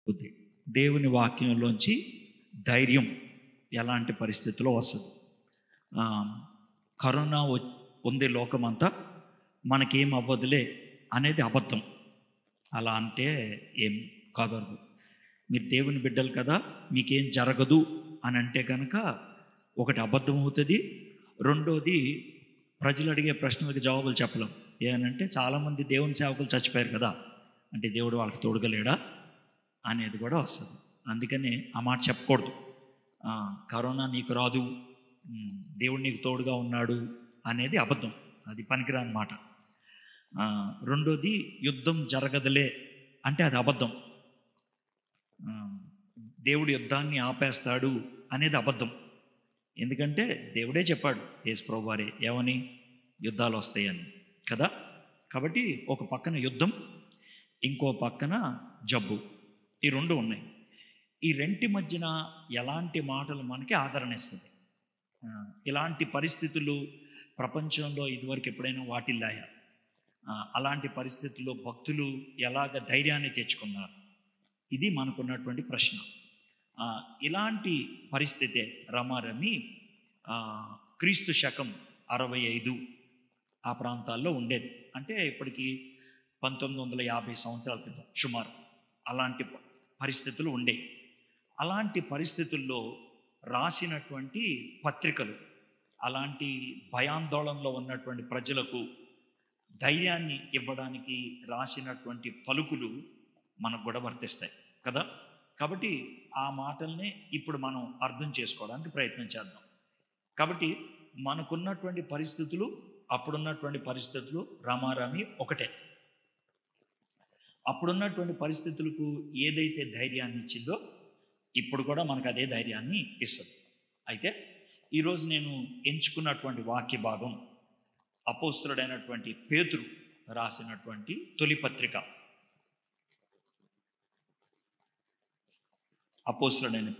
ఉంది. దేవుని వాక్యంలోంచి ధైర్యం ఎలాంటి పరిస్థితుల్లో వస్తుంది. కరోనా ఉంది లోకమంతా, మనకేం అవ్వదులే అనేది అబద్ధం. అలా అంటే ఏం కాదదు. మీరు దేవుని బిడ్డలు కదా, మీకేం జరగదు అని అంటే కనుక ఒకటి అబద్ధం అవుతుంది. రెండోది, ప్రజలు అడిగే ప్రశ్నలకు జవాబులు చెప్పలేం. ఏనంటే చాలామంది దేవుని సేవకులు చచ్చిపోయారు కదా, అంటే దేవుడు వాళ్ళకి తోడుగలేడా అనేది కూడా వస్తుంది. అందుకని ఆ మాట చెప్పకూడదు. కరోనా నీకు రాదు, దేవుడు నీకు తోడుగా ఉన్నాడు అనేది అబద్ధం, అది పనికిరాని మాట. రెండోది, యుద్ధం జరగదులే అంటే అది అబద్ధం. దేవుడు యుద్ధాన్ని ఆపేస్తాడు అనేది అబద్ధం. ఎందుకంటే దేవుడే చెప్పాడు, యేసు ప్రభువారే, ఏమని, యుద్ధాలు వస్తాయని కదా. కాబట్టి ఒక పక్కన యుద్ధం, ఇంకో పక్కన జబ్బు, ఈ రెండు ఉన్నాయి. ఈ రెంటి మధ్యన ఎలాంటి మాటలు మనకి ఆదరణ ఇస్తుంది? ఇలాంటి పరిస్థితులు ప్రపంచంలో ఇదివరకు ఎప్పుడైనా వాటిల్లాయా? అలాంటి పరిస్థితుల్లో భక్తులు ఎలాగ ధైర్యాన్ని తెచ్చుకున్నారు? ఇది మనకున్నటువంటి ప్రశ్న. ఇలాంటి పరిస్థితే రమారమి క్రీస్తు శకం 65 ఆ ప్రాంతాల్లో ఉండేది. అంటే ఇప్పటికి 1950 సంవత్సరాల క్రితం సుమారు అలాంటి పరిస్థితులు ఉండేవి. అలాంటి పరిస్థితుల్లో రాసినటువంటి పత్రికలు, అలాంటి భయాందోళనలో ఉన్నటువంటి ప్రజలకు ధైర్యాన్ని ఇవ్వడానికి రాసినటువంటి పలుకులు మనకు కూడా వర్తిస్తాయి కదా. కాబట్టి ఆ మాటల్ని ఇప్పుడు మనం అర్థం చేసుకోవడానికి ప్రయత్నం చేద్దాం. కాబట్టి మనకున్నటువంటి పరిస్థితులు, అప్పుడున్నటువంటి పరిస్థితులు రామారామి ఒకటే. అప్పుడున్నటువంటి పరిస్థితులకు ఏదైతే ధైర్యాన్ని ఇచ్చిందో ఇప్పుడు కూడా మనకు అదే ధైర్యాన్ని ఇస్తుంది. అయితే ఈరోజు నేను ఎంచుకున్నటువంటి వాక్య భాగం అపోస్తలుడైనటువంటి పేతురు రాసినటువంటి తొలి పత్రిక. అపోస్తలుడైన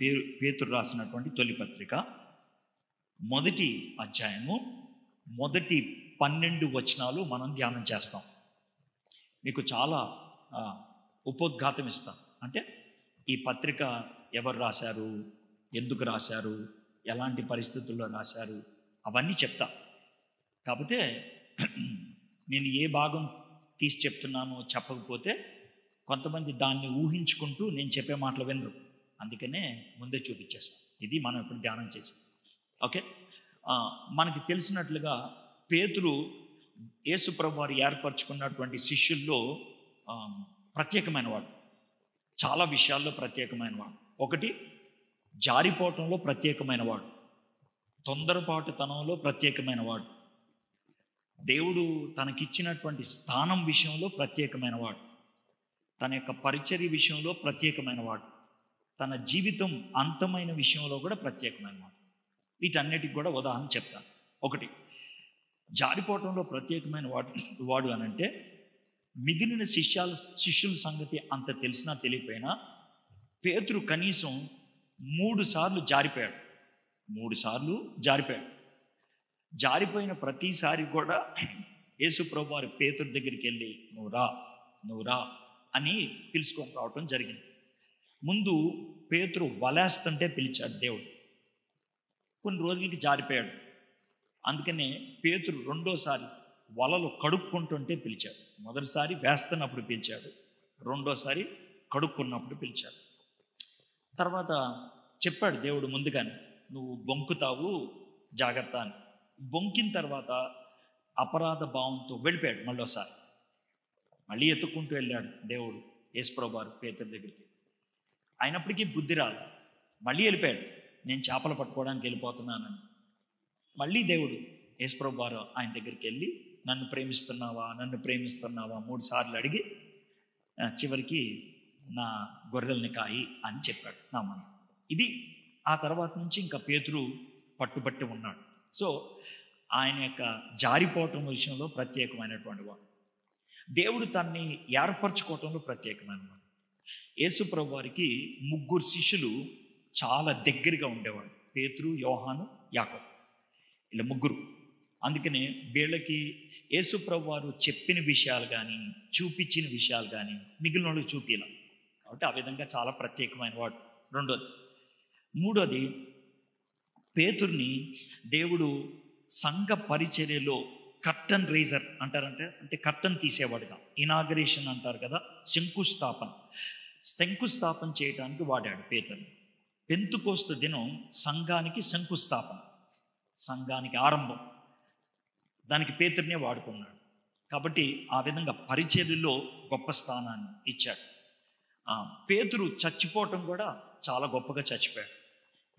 పేతురు రాసినటువంటి తొలి పత్రిక, మొదటి అధ్యాయము, మొదటి 12 వచనాలు మనం ధ్యానం చేస్తాం. మీకు చాలా ఉపోద్ఘాతం ఇస్తాం. అంటే ఈ పత్రిక ఎవరు రాశారు, ఎందుకు రాశారు, ఎలాంటి పరిస్థితుల్లో రాశారు, అవన్నీ చెప్తా. కాకపోతే నేను ఏ భాగం తీసి చెప్తున్నానో చెప్పకపోతే కొంతమంది దాన్ని ఊహించుకుంటూ నేను చెప్పే మాటలు వినరు. అందుకనే ముందే చూపించేస్తాను. ఇది మనం ఇప్పుడు ధ్యానం చేసాం. ఓకే, మనకి తెలిసినట్లుగా పేతురు యేసు ప్రభువు వారు ఏర్పరచుకున్నటువంటి శిష్యుల్లో ప్రత్యేకమైన వాడు, చాలా విషయాల్లో ప్రత్యేకమైన వాడు. ఒకటి, జారిపోవటంలో ప్రత్యేకమైన వాడు, తొందరపాటుతనంలో ప్రత్యేకమైన వాడు, దేవుడు తనకిచ్చినటువంటి స్థానం విషయంలో ప్రత్యేకమైన వాడు, తన యొక్క పరిచర్య విషయంలో ప్రత్యేకమైన వాడు, తన జీవితం అంతమైన విషయంలో కూడా ప్రత్యేకమైన వాడు. వీటన్నిటికి కూడా ఉదాహరణ చెప్తాను. ఒకటి, జారిపోవటంలో ప్రత్యేకమైన వాడు అని అంటే, మిగిలిన శిష్యుల సంగతి అంత తెలిసినా తెలియపోయినా పేతురు కనీసం 3 సార్లు జారిపోయాడు. 3 సార్లు జారిపోయాడు. జారిపోయిన ప్రతిసారి కూడా యేసు ప్రభువు వారు పేతురు దగ్గరికి వెళ్ళి నువ్వు రా అని పిలుచుకొని రావటం జరిగింది. ముందు పేతురు వలేస్తుంటే పిలిచాడు దేవుడు. కొన్ని రోజులకి జారిపోయాడు. అందుకనే పేతురు రెండోసారి వలలు కడుక్కుంటుంటే పిలిచాడు. మొదటిసారి వేస్తున్నప్పుడు పిలిచాడు, రెండోసారి కడుక్కున్నప్పుడు పిలిచాడు. తర్వాత చెప్పాడు దేవుడు ముందుగానే, నువ్వు బొంకుతావు జాగ్రత్త అని. బొంకిన తర్వాత అపరాధ భావంతో వెళ్ళిపోయాడు. మళ్ళీ ఎత్తుక్కుంటూ వెళ్ళాడు దేవుడు యేసు ప్రభువు వారు పేతురు దగ్గరికి. అయినప్పటికీ బుద్ధి రాదు. మళ్ళీ వెళ్ళిపోయాడు, నేను చేపలు పట్టుకోవడానికి వెళ్ళిపోతున్నానని. మళ్ళీ దేవుడు యేసు ప్రభువు వారు ఆయన దగ్గరికి వెళ్ళి, నన్ను ప్రేమిస్తున్నావా 3 సార్లు అడిగి చివరికి నా గొర్రెల్ని కాయి అని చెప్పాడు నా మన. ఇది ఆ తర్వాత నుంచి ఇంకా పేతురు పట్టుబట్టి ఉన్నాడు. సో ఆయన యొక్క జారిపోవటం విషయంలో ప్రత్యేకమైనటువంటి వాడు, దేవుడు తన్ని ఏర్పరచుకోవటంలో ప్రత్యేకమైన వాడు. యేసు ప్రభు వారికి 3 శిష్యులు చాలా దగ్గరగా ఉండేవాడు, పేతురు, యోహాను, యాకోబు, ఇలా 3. అందుకనే వీళ్ళకి యేసు ప్రభు వారు చెప్పిన విషయాలు కానీ, చూపించిన విషయాలు కానీ మిగిలిన వాళ్ళకి చూపించాల. కాబట్టి ఆ విధంగా చాలా ప్రత్యేకమైన వాడు. రెండోది. మూడోది, పేతుర్ని దేవుడు సంఘ పరిచర్యలో కర్టన్ రేజర్ అంటే కర్టన్ తీసేవాడుగా, ఇనాగరేషన్ అంటారు కదా, శంకుస్థాపన చేయడానికి వాడాడు పేతుర్ని. పెంతుకోస్తు దినం సంఘానికి శంకుస్థాపన, సంఘానికి ఆరంభం, దానికి పేతుర్నే వాడుకున్నాడు. కాబట్టి ఆ విధంగా పరిచర్యలో గొప్ప స్థానాన్ని ఇచ్చాడు. పేతురు చచ్చిపోవటం కూడా చాలా గొప్పగా చచ్చిపోయాడు.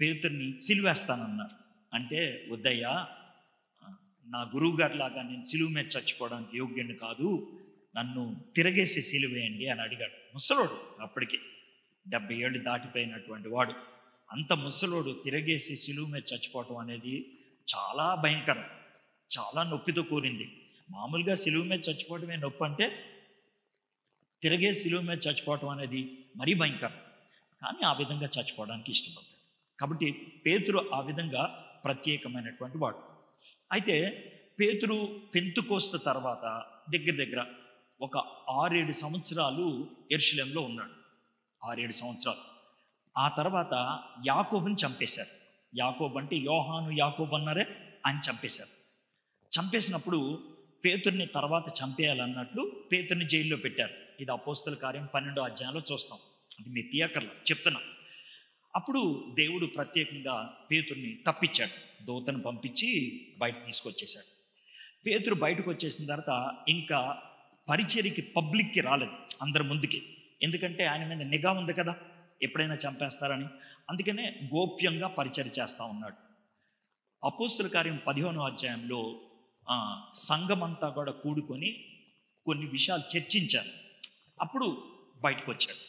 పేతుర్ని సిలువేస్తానన్నారు. అంటే వద్దయ్యా, నా గురువు గారి లాగా నేను సిలువ మీద చచ్చిపోవడానికి యోగ్యుని కాదు, నన్ను తిరగేసి సిలువేయండి అని అడిగాడు. ముసలోడు, అప్పటికి 70 ఏళ్ళు దాటిపోయినటువంటి వాడు. అంత ముసలోడు తిరగేసి సిలువ మీద చచ్చిపోవటం అనేది చాలా భయంకరం, చాలా నొప్పితో కూరింది. మామూలుగా సిలువ మీద చచ్చిపోవటమే నొప్పి, అంటే తిరగే సిలువ మీద చచ్చిపోవటం అనేది మరీ భయంకరం. కానీ ఆ విధంగా చచ్చిపోవడానికి ఇష్టపడ్డాడు. కాబట్టి పేతురు ఆ విధంగా ప్రత్యేకమైనటువంటి వాడు. అయితే పేతురు పెంతుకోస్తు తర్వాత దగ్గర ఒక 6-7 సంవత్సరాలు యెరూషలేములో ఉన్నాడు. 6-7 సంవత్సరాలు. ఆ తర్వాత యాకోబుని చంపేశారు. యాకోబు అంటే యోహాను యాకోబు అన్నారే, ఆయన చంపేశారు. చంపేసినప్పుడు పేతుర్ని తర్వాత చంపేయాలన్నట్లు పేతుర్ని జైల్లో పెట్టారు. ఇది అపోస్తల కార్యం 12వ అధ్యాయంలో చూస్తాం. అంటే మీరు తీయకర్లా, చెప్తున్నా. అప్పుడు దేవుడు ప్రత్యేకంగా పేతుర్ని తప్పించాడు. దూతను పంపించి బయట తీసుకొచ్చేశాడు. పేతురు బయటకు వచ్చేసిన తర్వాత ఇంకా పరిచర్యకి పబ్లిక్కి రాలేదు, అందరి ముందుకి. ఎందుకంటే ఆయన మీద నిఘా ఉంది కదా, ఎప్పుడైనా చంపేస్తారని. అందుకనే గోప్యంగా పరిచర్య చేస్తూ ఉన్నాడు. అపోస్తల కార్యం 15వ అధ్యాయంలో సంఘమంతా కూడా కూడుకొని కొన్ని విషయాలు చర్చించారు. అప్పుడు బయటకు వచ్చాడు.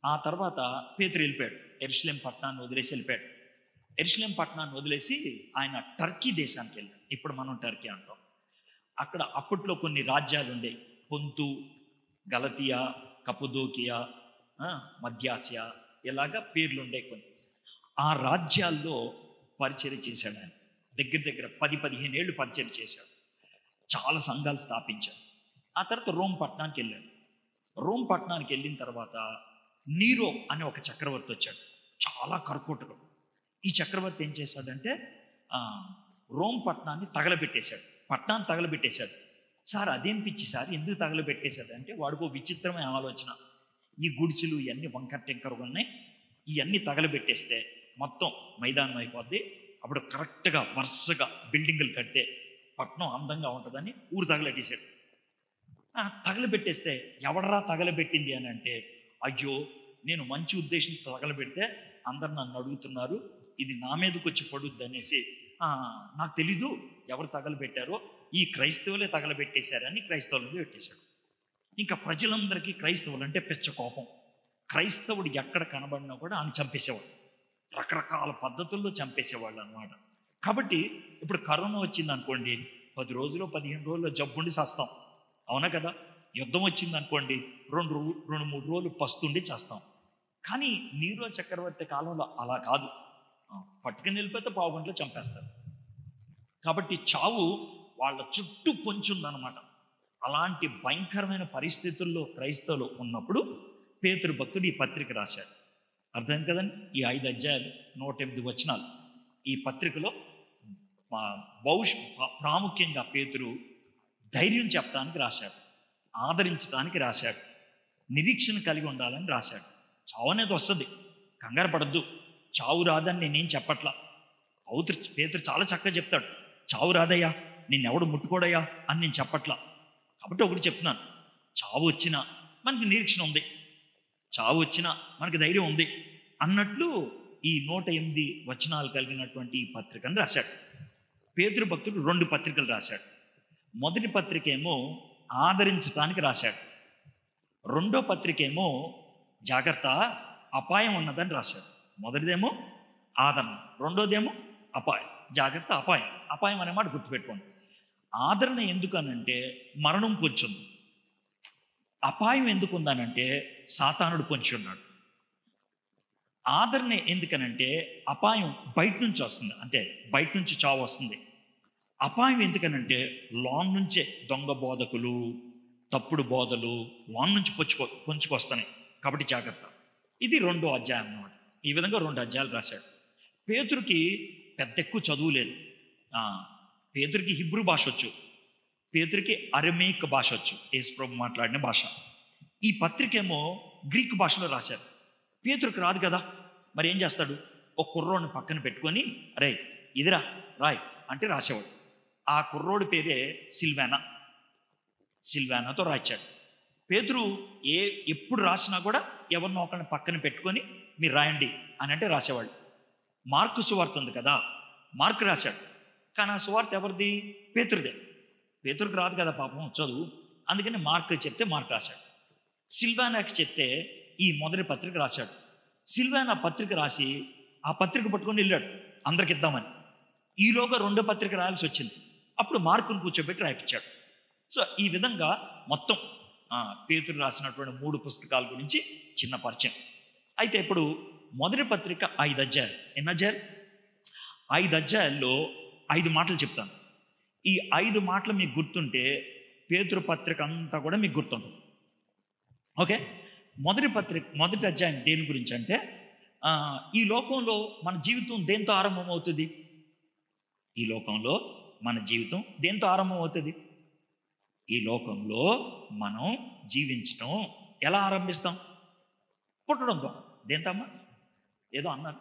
ఆ తర్వాత పేతురు వెళ్ళిపోయాడు. యెరూషలేం పట్టణాన్ని వదిలేసి వెళ్ళిపోయాడు. యెరూషలేం పట్టణాన్ని వదిలేసి ఆయన టర్కీ దేశానికి వెళ్ళాడు. ఇప్పుడు మనం టర్కీ అంటాం. అక్కడ అప్పట్లో కొన్ని రాజ్యాలు ఉండేవి. పొంతు, గలతియా, కపదోకియా, మధ్యాసియా, ఇలాగా పేర్లు ఉండే కొన్ని. ఆ రాజ్యాల్లో పరిచర్య చేశాడు ఆయన. దగ్గర 10-15 ఏళ్ళు పరిచర్య చేశాడు. చాలా సంఘాలు స్థాపించాడు. ఆ తర్వాత రోమ్ పట్టణానికి వెళ్ళాడు. రోమ్ పట్టణానికి వెళ్ళిన తర్వాత నీరో అనే ఒక చక్రవర్తి వచ్చాడు, చాలా కర్కోటకుడు. ఈ చక్రవర్తి ఏం చేశాడంటే రోమ్ పట్టణాన్ని తగలబెట్టేశాడు. పట్టణాన్ని తగలబెట్టేశాడు. సార్ అదేం పిచ్చి సార్, ఎందుకు తగలబెట్టేశాడు అంటే, వాడికి విచిత్రమైన ఆలోచన. ఈ గుడిసెలు ఇవన్నీ వంకర టెంకరగా ఉన్నాయి, ఇవన్నీ తగలబెట్టేస్తే మొత్తం మైదానం అయిపోద్ది. అప్పుడు కరెక్ట్గా వరుసగా బిల్డింగులు కడితే పట్టణం అందంగా ఉంటుందని ఊరు తగలెట్టేశాడు. తగలబెట్టేస్తే ఎవడరా తగలబెట్టింది అని అంటే, అయ్యో నేను మంచి ఉద్దేశంతో తగలబెడితే అందరు నన్ను అడుగుతున్నారు, ఇది నా మీదకి వచ్చి పడుద్ది అనేసి నాకు తెలీదు ఎవరు తగలబెట్టారో, ఈ క్రైస్తవులే తగలబెట్టేశారని క్రైస్తవులకి పెట్టేశాడు. ఇంకా ప్రజలందరికీ క్రైస్తవులు అంటే పెచ్చ కోపం. క్రైస్తవుడు ఎక్కడ కనబడినా కూడా ఆయన చంపేసేవాడు. రకరకాల పద్ధతుల్లో చంపేసేవాళ్ళు అన్నమాట. కాబట్టి ఇప్పుడు కరోనా వచ్చింది అనుకోండి, 10 రోజులు 15 రోజుల్లో జబ్బుండి చేస్తాం, అవునా కదా. యుద్ధం వచ్చింది అనుకోండి, 2-3 రోజులు పస్తుండి చేస్తాం. కానీ నీరో చక్రవర్తి కాలంలో అలా కాదు. పట్టుకుని వెళ్ళిపోతే 15 గంటలు చంపేస్తారు. కాబట్టి చావు వాళ్ళ చుట్టూ పొంచుందనమాట. అలాంటి భయంకరమైన పరిస్థితుల్లో క్రైస్తవులు ఉన్నప్పుడు పేతురు భక్తుడు ఈ పత్రిక రాశాడు. అర్థం కదండి. ఈ 5 అధ్యాయాలు 108 వచనాలు ఈ పత్రికలో ప్రాముఖ్యంగా పేతురు ధైర్యం చెప్పడానికి రాశాడు, ఆదరించడానికి రాశాడు, నిరీక్షణ కలిగి ఉండాలని రాశాడు. చావు అనేది వస్తుంది, కంగారు పడద్దు. చావు రాదని నేనేం చెప్పట్లా. పేతురు చాలా చక్కగా చెప్తాడు, చావు రాదయ్యా, నిన్నెవడు ముట్టుకోడయ్యా అని నేను చెప్పట్లా. కాబట్టి ఒకటి చెప్తున్నాను, చావు వచ్చినా మనకి నిరీక్షణ ఉంది, చావు వచ్చినా మనకి ధైర్యం ఉంది అన్నట్లు ఈ 108 వచనాలు కలిగినటువంటి ఈ పత్రికను రాశాడు. పేతురు భక్తుడు 2 పత్రికలు రాశాడు. మొదటి పత్రిక ఏమో ఆదరించడానికి రాశాడు. రెండో పత్రిక ఏమో జాగ్రత్త, అపాయం ఉన్నదని రాశాడు. మొదటిదేమో ఆదరణ, రెండోదేమో అపాయం. జాగ్రత్త, అపాయం. అపాయం అనే మాట గుర్తుపెట్టుకోండి. ఆదరణ ఎందుకనంటే మరణం పొంచి ఉంది. అపాయం ఎందుకు ఉందనంటే సాతానుడు పొంచి ఉన్నాడు. ఆదరణ ఎందుకనంటే అపాయం బయట నుంచి వస్తుంది, అంటే బయట నుంచి చావు వస్తుంది. అపాయం ఎందుకనంటే లోన్ నుంచే దొంగ బోధకులు, తప్పుడు బోధలు లోన్ నుంచి పొంచుకొస్తున్నాయి. కాబట్టి జాగ్రత్త. ఇది 2వ అధ్యాయం అన్నమాట. ఈ విధంగా 2 అధ్యాయాలు రాశాడు. పేతురుకి పెద్ద ఎక్కువ చదువు లేదు. పేతురుకి హిబ్రూ భాష వచ్చు, పేతురుకి అరమేయిక్ భాష వచ్చు, యేసుప్రభు మాట్లాడిన భాష. ఈ పత్రిక ఏమో గ్రీక్ భాషలో రాశారు. పేతురుకి రాదు కదా, మరి ఏం చేస్తాడు? ఒక కుర్రోడిని పక్కన పెట్టుకొని, అరే ఇదిరా రాయ్ అంటే రాసేవాడు. ఆ కుర్రోడి పేరే సిల్వానాతో రాయించాడు. పేతురు ఎప్పుడు రాసినా కూడా ఎవరినో ఒకరిని పక్కన పెట్టుకొని మీరు రాయండి అని అంటే రాసేవాళ్ళు. మార్కు సువార్త ఉంది కదా, మార్కు రాశాడు. కానీ ఆ సువార్త ఎవరిది? పేతురుదే. పేతురుకి రాదు కదా పాపం చదువు, అందుకని మార్కు చెప్తే మార్కు రాశాడు. సిల్వానాకి చెప్తే ఈ మొదటి పత్రిక రాశాడు. సిల్వానా పత్రిక రాసి ఆ పత్రిక పట్టుకొని వెళ్ళాడు అందరికి ఇద్దామని. ఈలోగా 2వ పత్రిక రాయాల్సి వచ్చింది. అప్పుడు మార్కును కూర్చోబెట్టి రాయించాడు. సో ఈ విధంగా మొత్తం పేతురు రాసినటువంటి 3 పుస్తకాల గురించి చిన్న పరిచయం. అయితే ఇప్పుడు మొదటి పత్రిక 5 అధ్యాయాలు. ఎన్ని అధ్యాయాలు? 5 అధ్యాయాల్లో 5 మాటలు చెప్తాను. ఈ 5 మాటలు మీకు గుర్తుంటే పేతురు పత్రిక అంతా కూడా మీకు గుర్తుంటుంది. ఓకే, మొదటి అధ్యాయం దేని గురించి అంటే ఈ లోకంలో మన జీవితం దేంతో ఆరంభమవుతుంది? ఈ లోకంలో మన జీవితం దేంతో ఆరంభమవుతుంది? ఈ లోకంలో మనం జీవించటం ఎలా ఆరంభిస్తాం? పుట్టడం ద్వారా. దేంతమ్మా? ఏదో అన్నారు,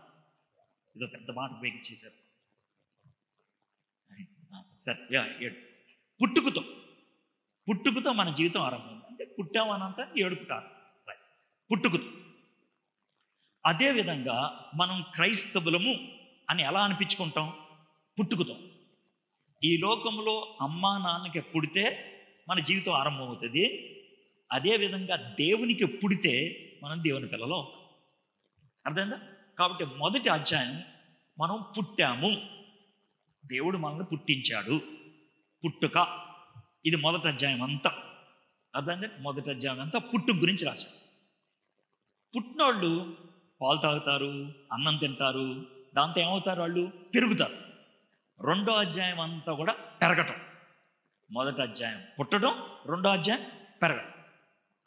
ఏదో పెద్ద మాట ఉపయోగించేశారు. సరే, పుట్టుకతో మన జీవితం ఆరంభం. అంటే పుట్టామనంతా ఏడుపు కాదు, పుట్టుకతో. అదేవిధంగా మనం క్రైస్తవులము అని ఎలా అనిపించుకుంటాం? పుట్టుకతో. ఈ లోకంలో అమ్మా నాన్నకి పుడితే మన జీవితం ఆరంభం అవుతుంది. అదేవిధంగా దేవునికి పుడితే మనం దేవుని పిల్లలు అవుతాం. అర్థమైందా? కాబట్టి మొదటి అధ్యాయం మనం పుట్టాము, దేవుడు మనల్ని పుట్టించాడు, పుట్టుక. ఇది మొదటి అధ్యాయం అంతా. అర్థమైందా? మొదటి అధ్యాయం అంతా పుట్టుక గురించి రాశాడు. పుట్టినోళ్ళు పాలు తాగుతారు, అన్నం తింటారు, దాంతో ఏమవుతారు? వాళ్ళు పెరుగుతారు. 2వ అధ్యాయం అంతా కూడా పెరగటం. మొదటి అధ్యాయం పుట్టడం, 2వ అధ్యాయం పెరగడం.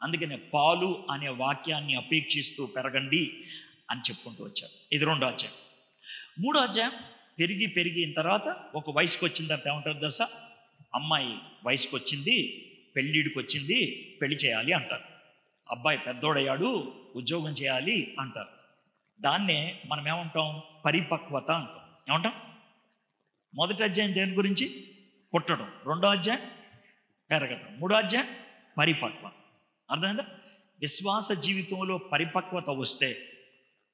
అందుకనే పాలు అనే వాక్యాన్ని అపేక్షిస్తూ పెరగండి అని చెప్పుకుంటూ వచ్చారు. ఇది 2వ అధ్యాయం. 3వ అధ్యాయం పెరిగిన తర్వాత ఒక వయసుకు వచ్చిన తర్వాత ఏమంటారు తెలుసా? అమ్మాయి వయసుకు వచ్చింది, పెళ్ళిడికి వచ్చింది, పెళ్లి చేయాలి అంటారు. అబ్బాయి పెద్దోడయ్యాడు, ఉద్యోగం చేయాలి అంటారు. దాన్నే మనం ఏమంటాం? పరిపక్వత అంటాం. ఏమంటాం? మొదటి అధ్యాయం దేని గురించి? పుట్టడం. 2వ అధ్యాయం పెరగడం. 3వ అధ్యాయం పరిపక్వ. అర్థమైందా? విశ్వాస జీవితంలో పరిపక్వత వస్తే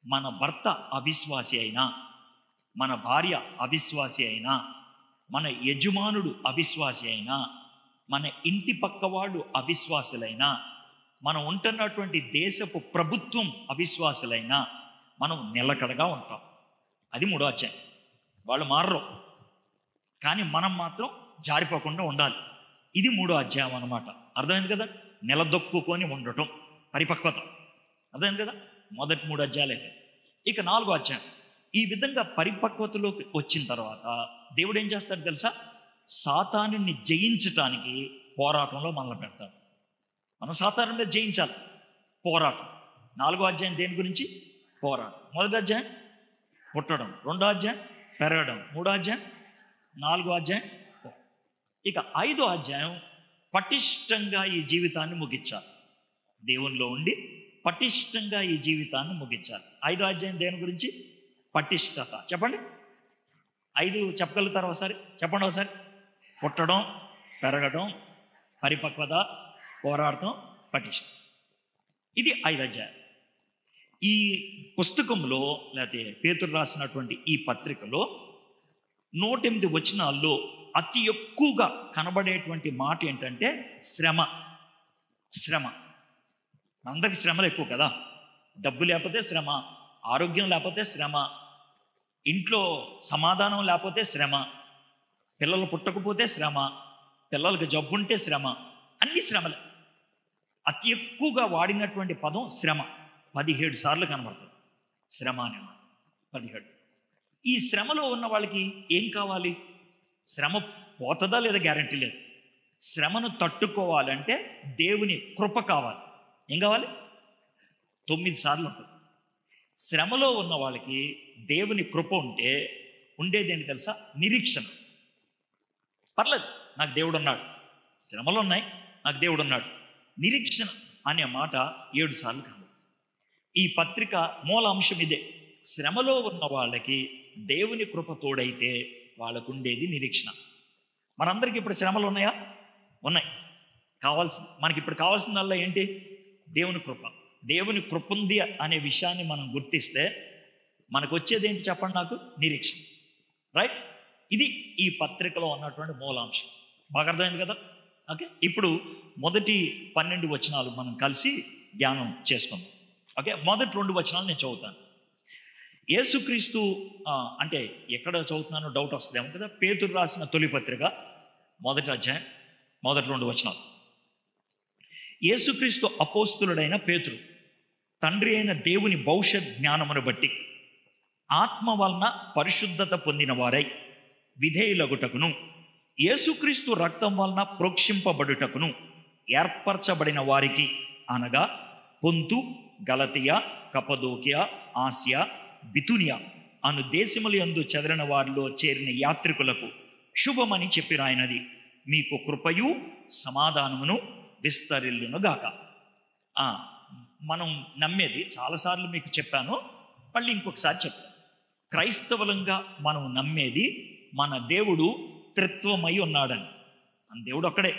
మన భర్త అవిశ్వాసి అయినా, మన భార్య అవిశ్వాసి అయినా, మన యజమానుడు అవిశ్వాసి అయినా, మన ఇంటి పక్క వాళ్ళు అవిశ్వాసులైనా, మనం ఉంటున్నటువంటి దేశపు ప్రభుత్వం అవిశ్వాసులైనా మనం నిలకడగా ఉంటాం. అది 3వ అధ్యాయం. వాళ్ళు మారరు, కానీ మనం మాత్రం జారిపోకుండా ఉండాలి. ఇది 3వ అధ్యాయం అన్నమాట. అర్థమైంది కదా? నిలదొక్కుకొని ఉండటం, పరిపక్వత. అర్థమైంది కదా? మొదటి 3 అధ్యాయాలు అయితే. ఇక 4వ అధ్యాయం. ఈ విధంగా పరిపక్వతలోకి వచ్చిన తర్వాత దేవుడు ఏం చేస్తాడు తెలుసా? సాతానుని జయించటానికి పోరాటంలో మనల్ని పెడతాడు. మనం సాతానుని జయించాలి, పోరాటం. 4వ అధ్యాయం దేని గురించి? పోరాటం. మొదటి అధ్యాయం పుట్టడం, 2వ అధ్యాయం పెరగడం, 3వ అధ్యాయం, 4వ అధ్యాయం. ఇక 5వ అధ్యాయం పటిష్టంగా ఈ జీవితాన్ని ముగించాలి. దేవునిలో ఉండి పటిష్టంగా ఈ జీవితాన్ని ముగించాలి. 5వ అధ్యాయం దేని గురించి? పటిష్టత. చెప్పండి, 5 చెప్పగలుగుతారు ఒకసారి? చెప్పండి ఒకసారి. పుట్టడం, పెరగడం, పరిపక్వత, పోరాటం, పటిష్ట. ఇది 5 అధ్యాయం. ఈ పుస్తకంలో లేకపోతే పేతురు రాసినటువంటి ఈ పత్రికలో 108 వచనాల్లో అతి ఎక్కువగా కనబడేటువంటి మాట ఏంటంటే శ్రమ. శ్రమ. అందరికి శ్రమలు ఎక్కువ కదా. డబ్బు లేకపోతే శ్రమ, ఆరోగ్యం లేకపోతే శ్రమ, ఇంట్లో సమాధానం లేకపోతే శ్రమ, పిల్లలు పుట్టకపోతే శ్రమ, పిల్లలకు జబ్బు ఉంటే శ్రమ, అన్ని శ్రమలే. అతి ఎక్కువగా వాడినటువంటి పదం శ్రమ. 17 సార్లు కనబడుతుంది శ్రమ అనే మాట. 17. ఈ శ్రమలో ఉన్న వాళ్ళకి ఏం కావాలి? శ్రమ పోతుందా లేదా గ్యారంటీ లేదు. శ్రమను తట్టుకోవాలంటే దేవుని కృప కావాలి. ఏం కావాలి? 9 సార్లు ఉంటుంది. శ్రమలో ఉన్న వాళ్ళకి దేవుని కృప ఉంటే ఉండేది ఏంటి తెలుసా? నిరీక్షణ. పర్లేదు, నాకు దేవుడు ఉన్నాడు. శ్రమలు ఉన్నాయి, నాకు దేవుడు ఉన్నాడు. నిరీక్షణ అనే మాట 7 సార్లు కాదు. ఈ పత్రిక మూల అంశం ఇదే. శ్రమలో ఉన్న వాళ్ళకి దేవుని కృప తోడైతే వాళ్ళకు ఉండేది నిరీక్షణ. మనందరికీ ఇప్పుడు శ్రమలు ఉన్నాయా? ఉన్నాయి. మనకి ఇప్పుడు కావాల్సిందల్లా ఏంటి? దేవుని కృప. దేవుని కృప ఉంది అనే విషయాన్ని మనం గుర్తిస్తే మనకు వచ్చేది ఏంటి చెప్పండి నాకు? నిరీక్షణ. రైట్? ఇది ఈ పత్రికలో ఉన్నటువంటి మూలాంశం. బాగా అర్థమైంది కదా? ఓకే, ఇప్పుడు మొదటి 12 వచనాలు మనం కలిసి ధ్యానం చేసుకుందాం. ఓకే, మొదటి 2 వచనాలు నేను చదువుతాను. యేసుక్రీస్తు అంటే ఎక్కడ చదువుతున్నానో డౌట్ వస్తుందేమో కదా. పేతురు రాసిన తొలి పత్రిక 1వ అధ్యాయం మొదటి 2 వచనాలు. యేసుక్రీస్తు అపోస్తులుడైన పేతురు, తండ్రి అయిన దేవుని భవిష్యత్ జ్ఞానమును బట్టి ఆత్మ వలన పరిశుద్ధత పొందిన వారై విధేయులగుటకును, యేసుక్రీస్తు రక్తం వలన ప్రోక్షింపబడుటకును ఏర్పరచబడిన వారికి, అనగా పొంతు, గలతియా, కపదోకియా, ఆసియా, బితునియా అను దేశముల యందు చెదరిన వారిలో చేరిన యాత్రికులకు శుభమని చెప్పి రాయినది. మీకు కృపయు సమాధానమును విస్తరిల్లునుగాక. మనం నమ్మేది చాలాసార్లు మీకు చెప్పాను, మళ్ళీ ఇంకొకసారి చెప్పాను. క్రైస్తవులంగా మనం నమ్మేది మన దేవుడు త్రిత్వమై ఉన్నాడని. మన దేవుడు ఒక్కడే,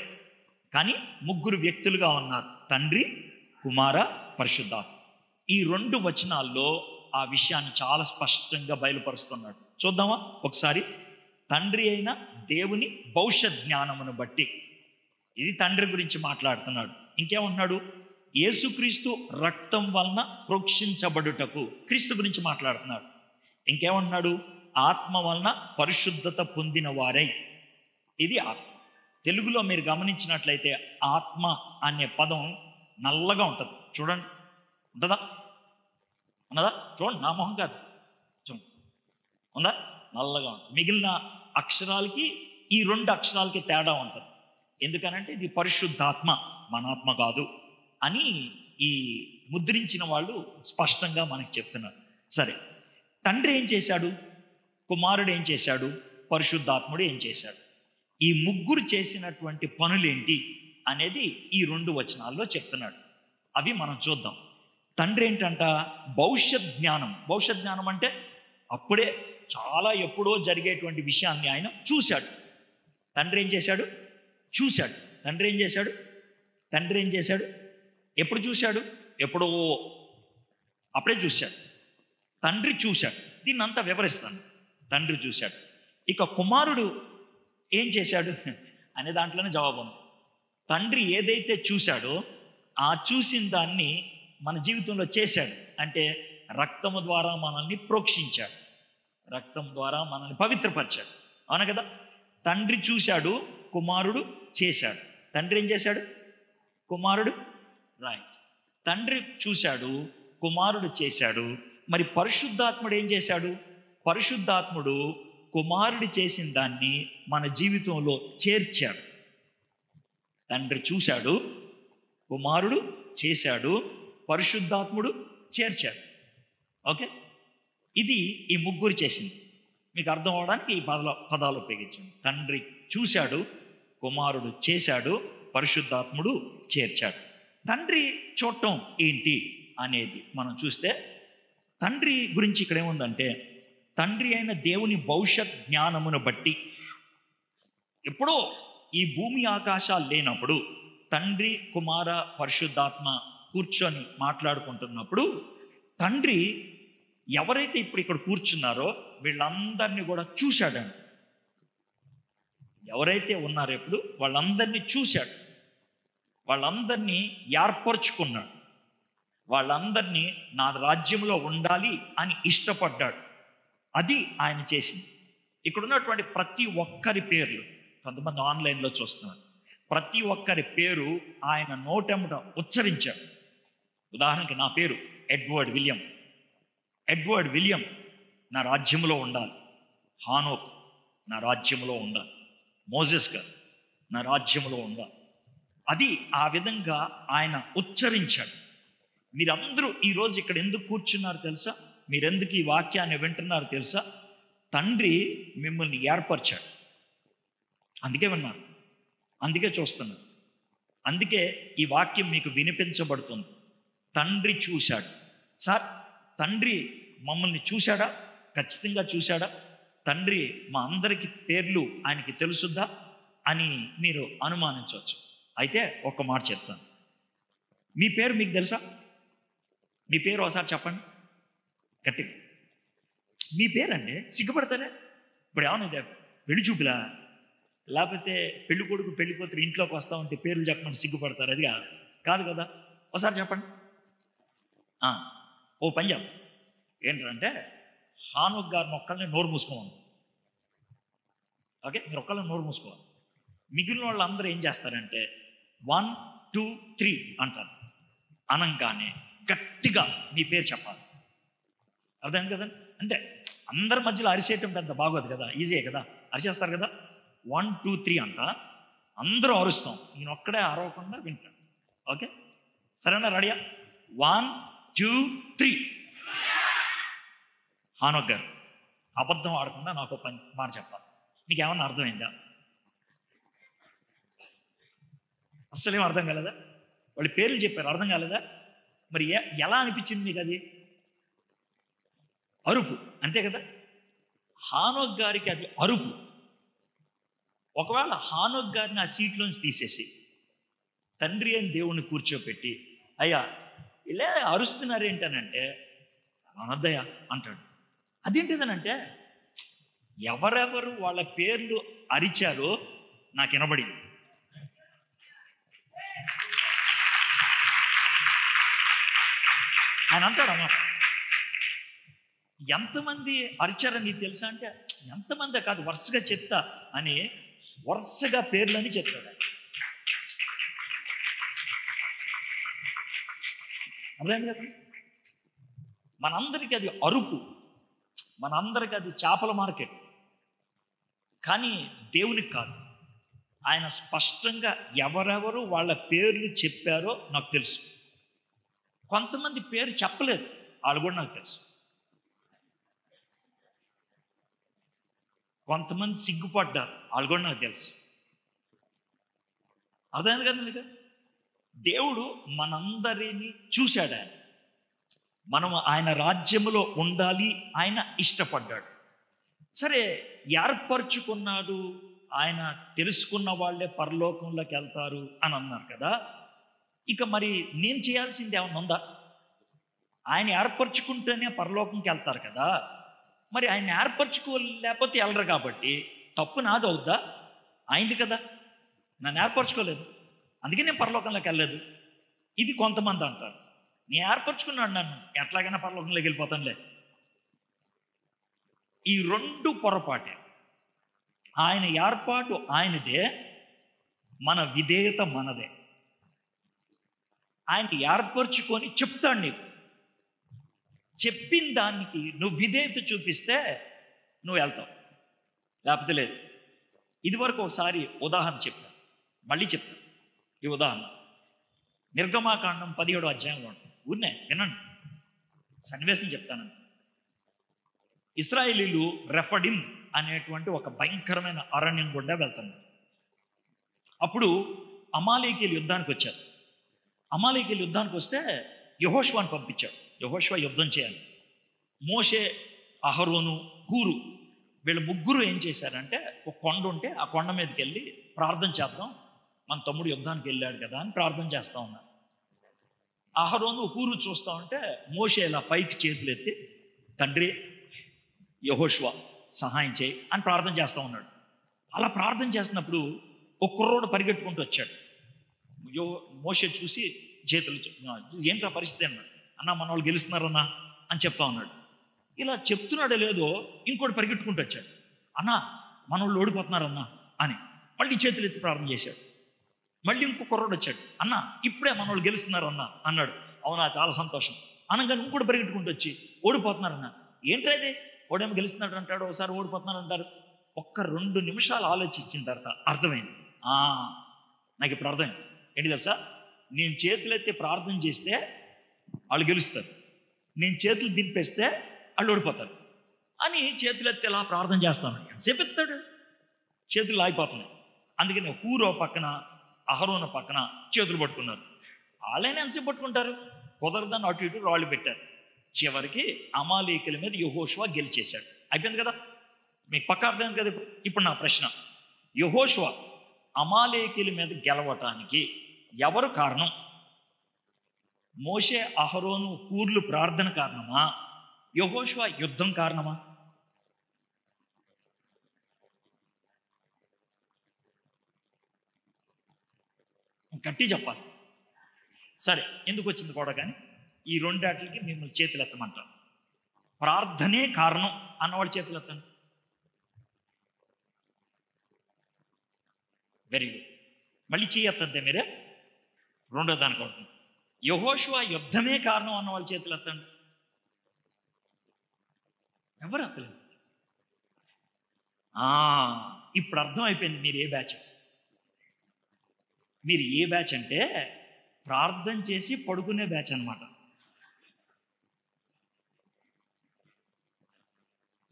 కానీ 3 వ్యక్తులుగా ఉన్నారు: తండ్రి, కుమార, పరిశుద్ధాత్మ. ఈ 2 వచనాల్లో ఆ విషయాన్ని చాలా స్పష్టంగా బయలుపరుస్తున్నాడు. చూద్దామా ఒకసారి? తండ్రి అయిన దేవుని భవిష్యత్ జ్ఞానమును బట్టి, ఇది తండ్రి గురించి మాట్లాడుతున్నాడు. ఇంకేమంటున్నాడు? యేసుక్రీస్తు రక్తం వలన ప్రోక్షించబడుటకు, క్రీస్తు గురించి మాట్లాడుతున్నాడు. ఇంకేమంటున్నాడు? ఆత్మ వలన పరిశుద్ధత పొందిన వారై. ఇది ఆత్మ. తెలుగులో మీరు గమనించినట్లయితే ఆత్మ అనే పదం నల్లగా ఉంటుంది. చూడండి, ఉంటుందా? ఉన్నదా? చూడండి, నా మొహం కాదు, చూడండి, ఉందా? నల్లగా ఉంటుంది. మిగిలిన అక్షరాలకి ఈ 2 అక్షరాలకి తేడా ఉంటుంది. ఎందుకనంటే ఇది పరిశుద్ధాత్మ, మన ఆత్మ కాదు అని ఈ ముద్రించిన వాళ్ళు స్పష్టంగా మనకి చెప్తున్నారు. సరే, తండ్రి ఏం చేశాడు? కుమారుడు ఏం చేశాడు? పరిశుద్ధాత్ముడు ఏం చేశాడు? ఈ 3 చేసినటువంటి పనులేంటి అనేది ఈ 2 వచనాల్లో చెప్తున్నాడు. అవి మనం చూద్దాం. తండ్రి ఏంటంట? భవిష్యత్ జ్ఞానం. భవిష్యత్ జ్ఞానం అంటే అప్పుడే చాలా ఎప్పుడో జరిగేటువంటి విషయాన్ని ఆయన చూశాడు. తండ్రి ఏం చేశాడు? చూశాడు. తండ్రి ఏం చేశాడు? తండ్రి ఏం చేశాడు? ఎప్పుడు చూశాడు? ఎప్పుడో, అప్పుడే చూశాడు. తండ్రి చూశాడు. దీన్ని అంతా వివరిస్తాను. తండ్రి చూశాడు. ఇక కుమారుడు ఏం చేశాడు అనే దాంట్లోనే జవాబు ఉంది. తండ్రి ఏదైతే చూశాడో ఆ చూసిన దాన్ని మన జీవితంలో చేశాడు. అంటే రక్తము ద్వారా మనల్ని ప్రోక్షించాడు, రక్తం ద్వారా మనల్ని పవిత్రపరిచాడు. అవునా కదా? తండ్రి చూశాడు, కుమారుడు చేశాడు. తండ్రి ఏం చేశాడు? కుమారుడు, రైట్. తండ్రి చూశాడు, కుమారుడు చేశాడు. మరి పరిశుద్ధాత్ముడు ఏం చేశాడు? పరిశుద్ధాత్ముడు కుమారుడు చేసిన దాన్ని మన జీవితంలో చేర్చాడు. తండ్రి చూశాడు, కుమారుడు చేశాడు, పరిశుద్ధాత్ముడు చేర్చాడు. ఓకే, ఇది ఈ 3 చేసింది. మీకు అర్థం అవడానికి ఈ పదాలు ఉపయోగించండి. తండ్రి చూశాడు, కుమారుడు చేశాడు, పరిశుద్ధాత్ముడు చేర్చాడు. తండ్రి చూడటం ఏంటి అనేది మనం చూస్తే, తండ్రి గురించి ఇక్కడ ఏముందంటే, తండ్రి అయిన దేవుని భవిష్యత్ జ్ఞానమును బట్టి, ఎప్పుడో ఈ భూమి ఆకాశాలు లేనప్పుడు తండ్రి, కుమార, పరిశుద్ధాత్మ కూర్చొని మాట్లాడుకుంటున్నప్పుడు తండ్రి ఎవరైతే ఇప్పుడు ఇక్కడ కూర్చున్నారో వీళ్ళందరినీ కూడా చూశాడండి. ఎవరైతే ఉన్నారో ఇప్పుడు వాళ్ళందరినీ చూశాడు, వాళ్ళందరినీ ఏర్పరచుకున్నాడు, వాళ్ళందరినీ నా రాజ్యంలో ఉండాలి అని ఇష్టపడ్డాడు. అది ఆయన చేసింది. ఇక్కడ ఉన్నటువంటి ప్రతి ఒక్కరి పేర్లు, కొంతమంది ఆన్లైన్లో చూస్తున్నారు, ప్రతి ఒక్కరి పేరు ఆయన నోటెంబట ఉచ్చరించాడు. ఉదాహరణకి నా పేరు ఎడ్వర్డ్ విలియం. ఎడ్వర్డ్ విలియం నా రాజ్యంలో ఉండాలి. హానోక్ నా రాజ్యంలో ఉండాలి. మోజెస్ గారు నా రాజ్యంలో ఉండాలి. అది ఆ విధంగా ఆయన ఉచ్చరించాడు. మీరందరూ ఈరోజు ఇక్కడ ఎందుకు కూర్చున్నారు తెలుసా? మీరెందుకు ఈ వాక్యాన్ని వింటున్నారు తెలుసా? తండ్రి మిమ్మల్ని ఏర్పరిచాడు, అందుకే విన్నారు, అందుకే చూస్తున్నారు, అందుకే ఈ వాక్యం మీకు వినిపించబడుతుంది. తండ్రి చూశాడు. సార్, తండ్రి మమ్మల్ని చూశాడా? ఖచ్చితంగా చూశాడా? తండ్రి మా అందరికి పేర్లు ఆయనకి తెలుసుద్దా అని మీరు అనుమానించవచ్చు. అయితే ఒక్క మాట చెప్తాను. మీ పేరు మీకు తెలుసా? మీ పేరు ఒకసారి చెప్పండి గట్టిగా. మీ పేరండి, సిగ్గుపడతారే? ఇప్పుడు ఏమన్నా పెళ్లి చూపులా, లేకపోతే పెళ్లి కొడుకు పెళ్లి కూతురు ఇంట్లోకి వస్తా ఉంటే పేర్లు చెప్పమని సిగ్గుపడతారు? అది కాదు కదా. ఒకసారి చెప్పండి. ఓ పని చేద్దాం. ఏంటంటే హానుక్ గారిని ఒక్కళ్ళని నోరు మూసుకోవాలి. ఓకే, మీరు ఒక్కళ్ళని నోరు మూసుకోవాలి. మిగిలిన వాళ్ళందరూ ఏం చేస్తారంటే 1 2 3 అంటారు. అనంగానే గట్టిగా మీ పేరు చెప్పాలి. అర్థమైంది కదండి? అంతే. అందరి మధ్యలో అరిసేయటం పెద్ద బాగోదు కదా, ఈజీయే కదా, అరిచేస్తారు కదా. 1 2 3 అంట, అందరూ అరుస్తాం, నేను ఒక్కడే అరవకుండా వింటాను. ఓకే, సరేనా? రెడీయా? 1 2 3. హానోక్ గారు అబద్ధం ఆడకుండా నాకు మాట చెప్పాలి. మీకు ఏమన్నా అర్థమైందా? అస్సలేం అర్థం కాలేదా? వాళ్ళు పేర్లు చెప్పారు, అర్థం కాలేదా? మరి ఎలా అనిపించింది మీకు? అది అరుపు, అంతే కదా. హానోక్ గారికి అది అరుపు. ఒకవేళ హానోక్ గారిని ఆ సీట్లోంచి తీసేసి తండ్రి అని దేవుణ్ణి కూర్చోపెట్టి, అయ్యా ఇలా అరుస్తున్నారేంటనంటే, అనద్దయ్యా అంటాడు. అదేంటిదనంటే, ఎవరెవరు వాళ్ళ పేర్లు అరిచారో నాకు వినబడింది. ఆయన అంటాడు అన్నమాట, ఎంతమంది అరిచారని నీకు తెలుసా అంటే, ఎంతమంది కాదు, వరుసగా చెప్తా అని వరుసగా పేర్లని చెప్తాడు. అర్థమైంది కదా? మనందరికీ అది అరుపు, మనందరికీ అది చేపల మార్కెట్. కానీ దేవునికి కాదు. ఆయన స్పష్టంగా ఎవరెవరు వాళ్ళ పేర్లు చెప్పారో నాకు తెలుసు. కొంతమంది పేరు చెప్పలేదు, వాళ్ళు కూడా నాకు తెలుసు. కొంతమంది సిగ్గుపడ్డారు, వాళ్ళు కూడా నాకు తెలుసు. అర్థమైంది కదా మీకు? దేవుడు మనందరినీ చూశాడు. మనం ఆయన రాజ్యములో ఉండాలి, ఆయన ఇష్టపడ్డాడు. సరే, ఏర్పరచుకున్నాడు, ఆయన తెలుసుకున్న వాళ్ళే పరలోకంలోకి వెళ్తారు అని అన్నారు కదా. ఇక మరి నేను చేయాల్సింది ఏమన్నా ఉందా? ఆయన ఏర్పరచుకుంటేనే పరలోకంకి వెళ్తారు కదా. మరి ఆయన ఏర్పరచుకోలేకపోతే వెళ్ళరు కాబట్టి తప్పు నాది అవుద్దా? అయింది కదా, నన్ను ఏర్పరచుకోలేదు, అందుకే నేను పరలోకంలోకి వెళ్ళలేదు. ఇది కొంతమంది అంటారు. నేను ఏర్పరచుకున్నాడు, నన్ను ఎట్లాగైనా పరలోకంలోకి వెళ్ళిపోతానులే. ఈ రెండు పొరపాటే. ఆయన ఏర్పాటు ఆయనదే, మన విధేయత మనదే. ఆయన ఏర్పరచుకొని చెప్తాడు, నీకు చెప్పిన దానికి నువ్వు విధేయత చూపిస్తే నువ్వు వెళ్తావు, లేకపోతే లేదు. ఇదివరకు ఒకసారి ఉదాహరణ చెప్పాను, మళ్ళీ చెప్తాను ఈ ఉదాహరణ. నిర్గమాకాండం 17వ అధ్యాయంలో ఉంటుంది. ఊరినే వినండి, సన్నివేశం చెప్తానండి. ఇశ్రాయేలీలు రెఫడిమ్ అనేటువంటి ఒక భయంకరమైన అరణ్యం గుండా వెళ్తున్నారు. అప్పుడు అమాలేకీయులు యుద్ధానికి వచ్చారు. అమాలేకీయులు యుద్ధానికి వస్తే యెహోషువను పంపించాడు. యెహోషువ యుద్ధం చేయాలి. మోషే, అహరోను, హూరు వీళ్ళు ముగ్గురు ఏం చేశారంటే, ఒక కొండ ఉంటే ఆ కొండ మీదకి వెళ్ళి ప్రార్థన చేద్దాం, మన తమ్ముడు యుద్ధానికి వెళ్ళాడు కదా అని ప్రార్థన చేస్తూ ఉన్నారు. అహరోను, హూరు చూస్తూ ఉంటే మోషే ఇలా పైకి చేతులు ఎత్తి, తండ్రి యెహోషువ సహాయం చేయి అని ప్రార్థన చేస్తూ ఉన్నాడు. అలా ప్రార్థన చేస్తున్నప్పుడు ఒక కుర్రోడు పరిగెట్టుకుంటూ వచ్చాడు. మోషే చూసి చేతులు, ఏంటా పరిస్థితి అన్నాడు. అన్న, మన వాళ్ళు గెలుస్తున్నారన్నా అని చెప్తా ఉన్నాడు. ఇలా చెప్తున్నాడో లేదో ఇంకోటి పరిగెట్టుకుంటూ వచ్చాడు. అన్నా, మన వాళ్ళు ఓడిపోతున్నారన్నా అని మళ్ళీ చేతులు ఎత్తి ప్రార్థన చేశాడు. మళ్ళీ ఇంకో కుర్రోడు వచ్చాడు. అన్న, ఇప్పుడే మన వాళ్ళు గెలుస్తున్నారన్నా అన్నాడు. అవునా, చాలా సంతోషం అనగానే ఇంకోటి పరిగెట్టుకుంటూ వచ్చి ఓడిపోతున్నారన్నా. ఏంటది, ఓడేమో గెలుస్తున్నాడు అంటాడు, ఒకసారి ఓడిపోతున్నాడు అంటారు. ఒక్క 2 నిమిషాలు ఆలోచించిన తర్వాత అర్థమైంది. నాకు ఇప్పుడు అర్థమైంది. ఏంటి తెలుసా, నేను చేతులెత్తి ప్రార్థన చేస్తే వాళ్ళు గెలుస్తారు, నేను చేతులు దింపేస్తే వాళ్ళు ఓడిపోతారు అని చేతులు ఎత్తి ఇలా ప్రార్థన చేస్తాను. ఎంతసేపు ఎత్తాడు? చేతులు లాగిపోతున్నాయి. అందుకని హూరో పక్కన అహరోను పక్కన చేతులు పట్టుకున్నారు. వాళ్ళైనా ఎంతసేపు పట్టుకుంటారు? కుదరదని అటు ఇటు రాళ్ళు పెట్టారు. చివరికి అమాలేకుల మీద యెహోషువ గెలిచేశాడు. అయిపోయింది కదా, మీకు పక్క అర్థమైంది కదా. ఇప్పుడు నా ప్రశ్న, యెహోషువ అమాలేకుల మీద గెలవటానికి ఎవరు కారణం? మోషే అహరోను హూర్లు ప్రార్థన కారణమా? యెహోషువ యుద్ధం కారణమా? గట్టి చెప్పాలి. సరే, ఎందుకు వచ్చింది కూడా కానీ ఈ రెండాటికి మిమ్మల్ని చేతులు ఎత్తమంటారు. ప్రార్థనే కారణం అన్నవాడు చేతులు ఎత్తండి. Very good. మళ్ళీ చేయొద్దంతే మీరే. రెండో దానికి అవుతుంది. యెహోషువ యుద్ధమే కారణం అన్నవాళ్ళు చేతులు ఎత్తండి. ఎవరు ఎత్తలేదు. ఇప్పుడు అర్థమైపోయింది మీరు ఏ బ్యాచ్. మీరు ఏ బ్యాచ్ అంటే ప్రార్థన చేసి పడుకునే బ్యాచ్ అన్నమాట.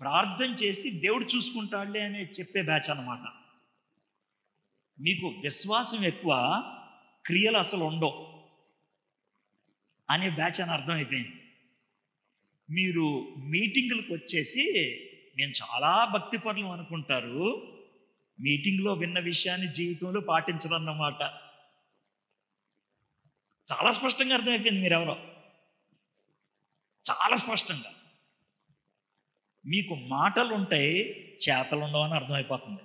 ప్రార్థన చేసి దేవుడు చూసుకుంటాడులే అని చెప్పే బ్యాచ్ అన్నమాట. మీకు విశ్వాసం ఎక్కువ, క్రియలు అసలు ఉండవు అనే బ్యాచ్ అని అర్థమైపోయింది. మీరు మీటింగులకు వచ్చేసి నేను చాలా భక్తిపరులు అనుకుంటారు, మీటింగ్లో విన్న విషయాన్ని జీవితంలో పాటించరన్నమాట. చాలా స్పష్టంగా అర్థమైపోయింది మీరెవరో. చాలా స్పష్టంగా మీకు మాటలు ఉంటాయి, చేతలు ఉండవు అని అర్థమైపోతుంది.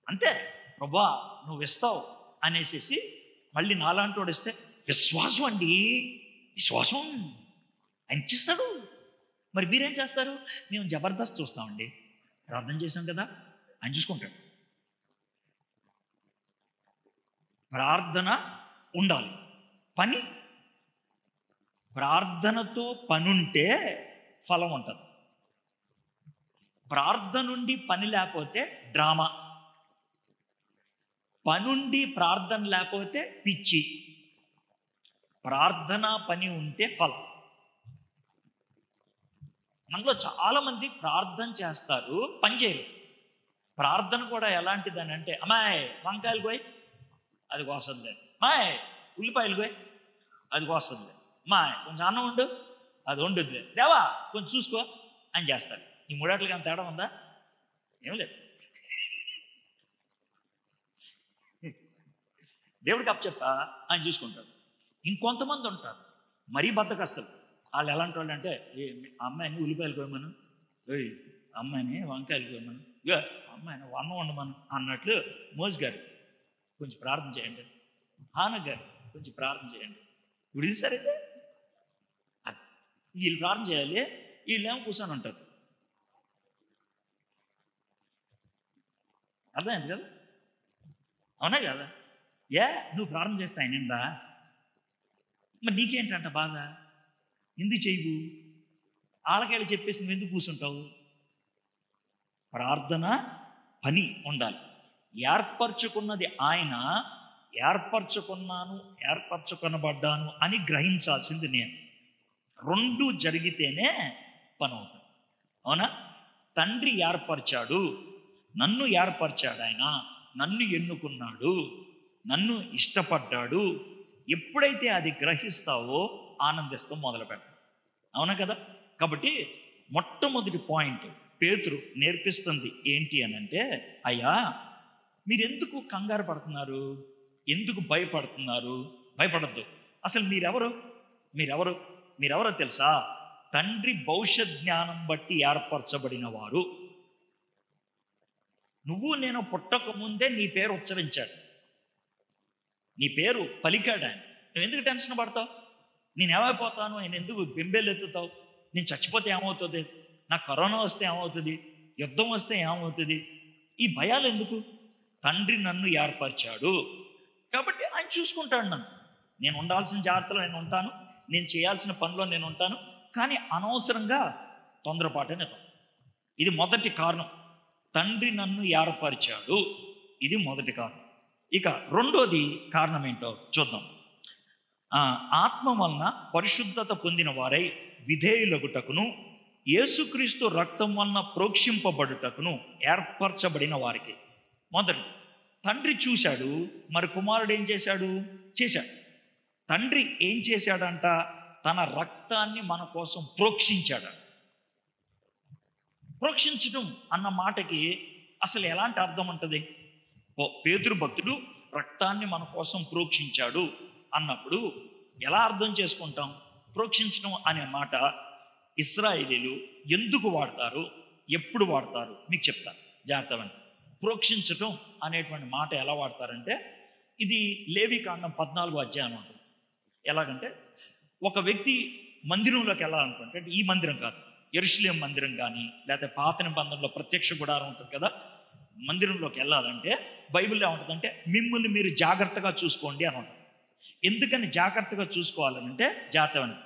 అంతే, ప్రభా నువ్వు ఇస్తావు అనేసి మళ్ళీ నాలాంటి వాడు ఇస్తే విశ్వాసం అండి, విశ్వాసం ఆయన చేస్తాడు. మరి మీరేం చేస్తారు? మేము జబర్దస్త్ చూస్తామండి, ప్రార్థన చేశాం కదా ఆయన చూసుకుంటాడు. ప్రార్థన ఉండాలి, పని ప్రార్థనతో పనుంటే ఫలం ఉంటుంది. ప్రార్థన నుండి పని లేకపోతే డ్రామా, పనుండి ప్రార్థన లేకపోతే పిచ్చి. ప్రార్థన పని ఉంటే ఫలం. మనలో చాలామంది ప్రార్థన చేస్తారు, పని చేయరు. ప్రార్థన కూడా ఎలాంటిదని అంటే, అమ్మాయి వంకాయలు పోయి అది కోసంది, అమ్మాయి ఉల్లిపాయలు పోయి అది కోసంది, అమ్మాయి కొంచెం అన్నం వండు అది వండుద్ది, దేవా కొంచెం చూసుకో అని చేస్తారు. ఈ మూడాట్లకి అంత తేడా ఉందా? ఏం లేదు. దేవుడికి అప్పచెప్పా ఆయన చూసుకుంటాడు. ఇంకొంతమంది ఉంటారు మరీ బద్దకస్తులు. వాళ్ళు ఎలాంటి వాళ్ళు అంటే, అమ్మాయిని ఉల్లిపాయలు కోయమను, అమ్మాయిని వంకాయలు కోయమను, అమ్మాయిని అన్నం వండమను అన్నట్లు మోజుగారు కొంచెం ప్రార్థన చేయండి, హానగారు కొంచెం ప్రార్థన చేయండి. ఇప్పుడు ఇది సరైతే వీళ్ళు ప్రార్థన చేయాలి, వీళ్ళేమో కూర్చొని ఉంటారు. అర్థమైంది కదా? అవునా కదా? నువ్వు ప్రార్థన చేస్తే ఆయన ఏందా? మరి నీకేంటంట బాధ? ఎందుకు చేయవు? ఆళ్ళకేళ్ళు చెప్పేసి నువ్వు ఎందుకు కూర్చుంటావు? ప్రార్థన పని ఉండాలి. ఏర్పరచుకున్నది ఆయన, ఏర్పరచుకొనబడ్డాను అని గ్రహించాల్సింది నేను. రెండు జరిగితేనే పని అవుతుంది. అవునా? తండ్రి ఏర్పరిచాడు, నన్ను ఏర్పరిచాడు, ఆయన నన్ను ఎన్నుకున్నాడు, నన్ను ఇష్టపడ్డాడు. ఎప్పుడైతే అది గ్రహిస్తావో ఆనందిస్తాం మొదలు పెడతాం. అవునా కదా? కాబట్టి మొట్టమొదటి పాయింట్ పేతురు నేర్పిస్తుంది ఏంటి అని అంటే, అయ్యా మీరెందుకు కంగారు పడుతున్నారు, ఎందుకు భయపడుతున్నారు? భయపడద్దు. అసలు మీరెవరో తెలుసా? తండ్రి భవిష్యత్ జ్ఞానం బట్టి ఏర్పరచబడిన వారు. నువ్వు నేను పుట్టక ముందే నీ పేరు ఉచ్చరించాడు, నీ పేరు పలికాడు ఆయన. నువ్వు ఎందుకు టెన్షన్ పడతావు? నేను ఏమైపోతాను, ఆయన ఎందుకు బెంబేలు ఎత్తుతావు? నేను చచ్చిపోతే ఏమవుతుంది, నాకు కరోనా వస్తే ఏమవుతుంది, యుద్ధం వస్తే ఏమవుతుంది, ఈ భయాలు ఎందుకు? తండ్రి నన్ను ఏర్పరిచాడు కాబట్టి ఆయన చూసుకుంటాడు నన్ను. నేను ఉండాల్సిన జాగ్రత్తలో నేను ఉంటాను, నేను చేయాల్సిన పనిలో నేను ఉంటాను. కానీ అనవసరంగా తొందరపాటునే. ఇది మొదటి కారణం, తండ్రి నన్ను ఏర్పరిచాడు. ఇది మొదటి కారణం. ఇక రెండోది కారణం ఏంటో చూద్దాం. ఆత్మ వలన పరిశుద్ధత పొందిన వారై విధేయులగుటకును యేసుక్రీస్తు రక్తం వలన ప్రోక్షింపబడుటకును ఏర్పరచబడిన వారికి. మొదటి, తండ్రి చూశాడు, మరి కుమారుడు ఏం చేశాడు? చేశాడు. తండ్రి ఏం చేశాడంట? తన రక్తాన్ని మన కోసం ప్రోక్షించాడు. ప్రోక్షించడం అన్న మాటకి అసలు ఎలాంటి అర్థం ఉంటుంది? పేతురు భక్తుడు రక్తాన్ని మన కోసం ప్రోక్షించాడు అన్నప్పుడు ఎలా అర్థం చేసుకుంటాం? ప్రోక్షించడం అనే మాట ఇశ్రాయేలీలు ఎందుకు వాడతారు, ఎప్పుడు వాడతారు మీకు చెప్తాను జాగ్రత్తగా. ప్రోక్షించటం అనేటువంటి మాట ఎలా వాడతారంటే, ఇది లేవికాండం 14వ అధ్యాయం ఉంటుంది. ఎలాగంటే, ఒక వ్యక్తి మందిరంలోకి వెళ్ళాలనుకుంటే, ఈ మందిరం కాదు, యెరూషలేం మందిరం కానీ లేకపోతే పాత నిబంధనలో ప్రత్యక్ష గుడారం ఉంటుంది కదా, మందిరంలోకి వెళ్ళాలంటే బైబిల్లో ఏముంటుందంటే, మిమ్మల్ని మీరు జాగ్రత్తగా చూసుకోండి అని ఉంటుంది. ఎందుకని జాగ్రత్తగా చూసుకోవాలంటే, జాగ్రత్తగా,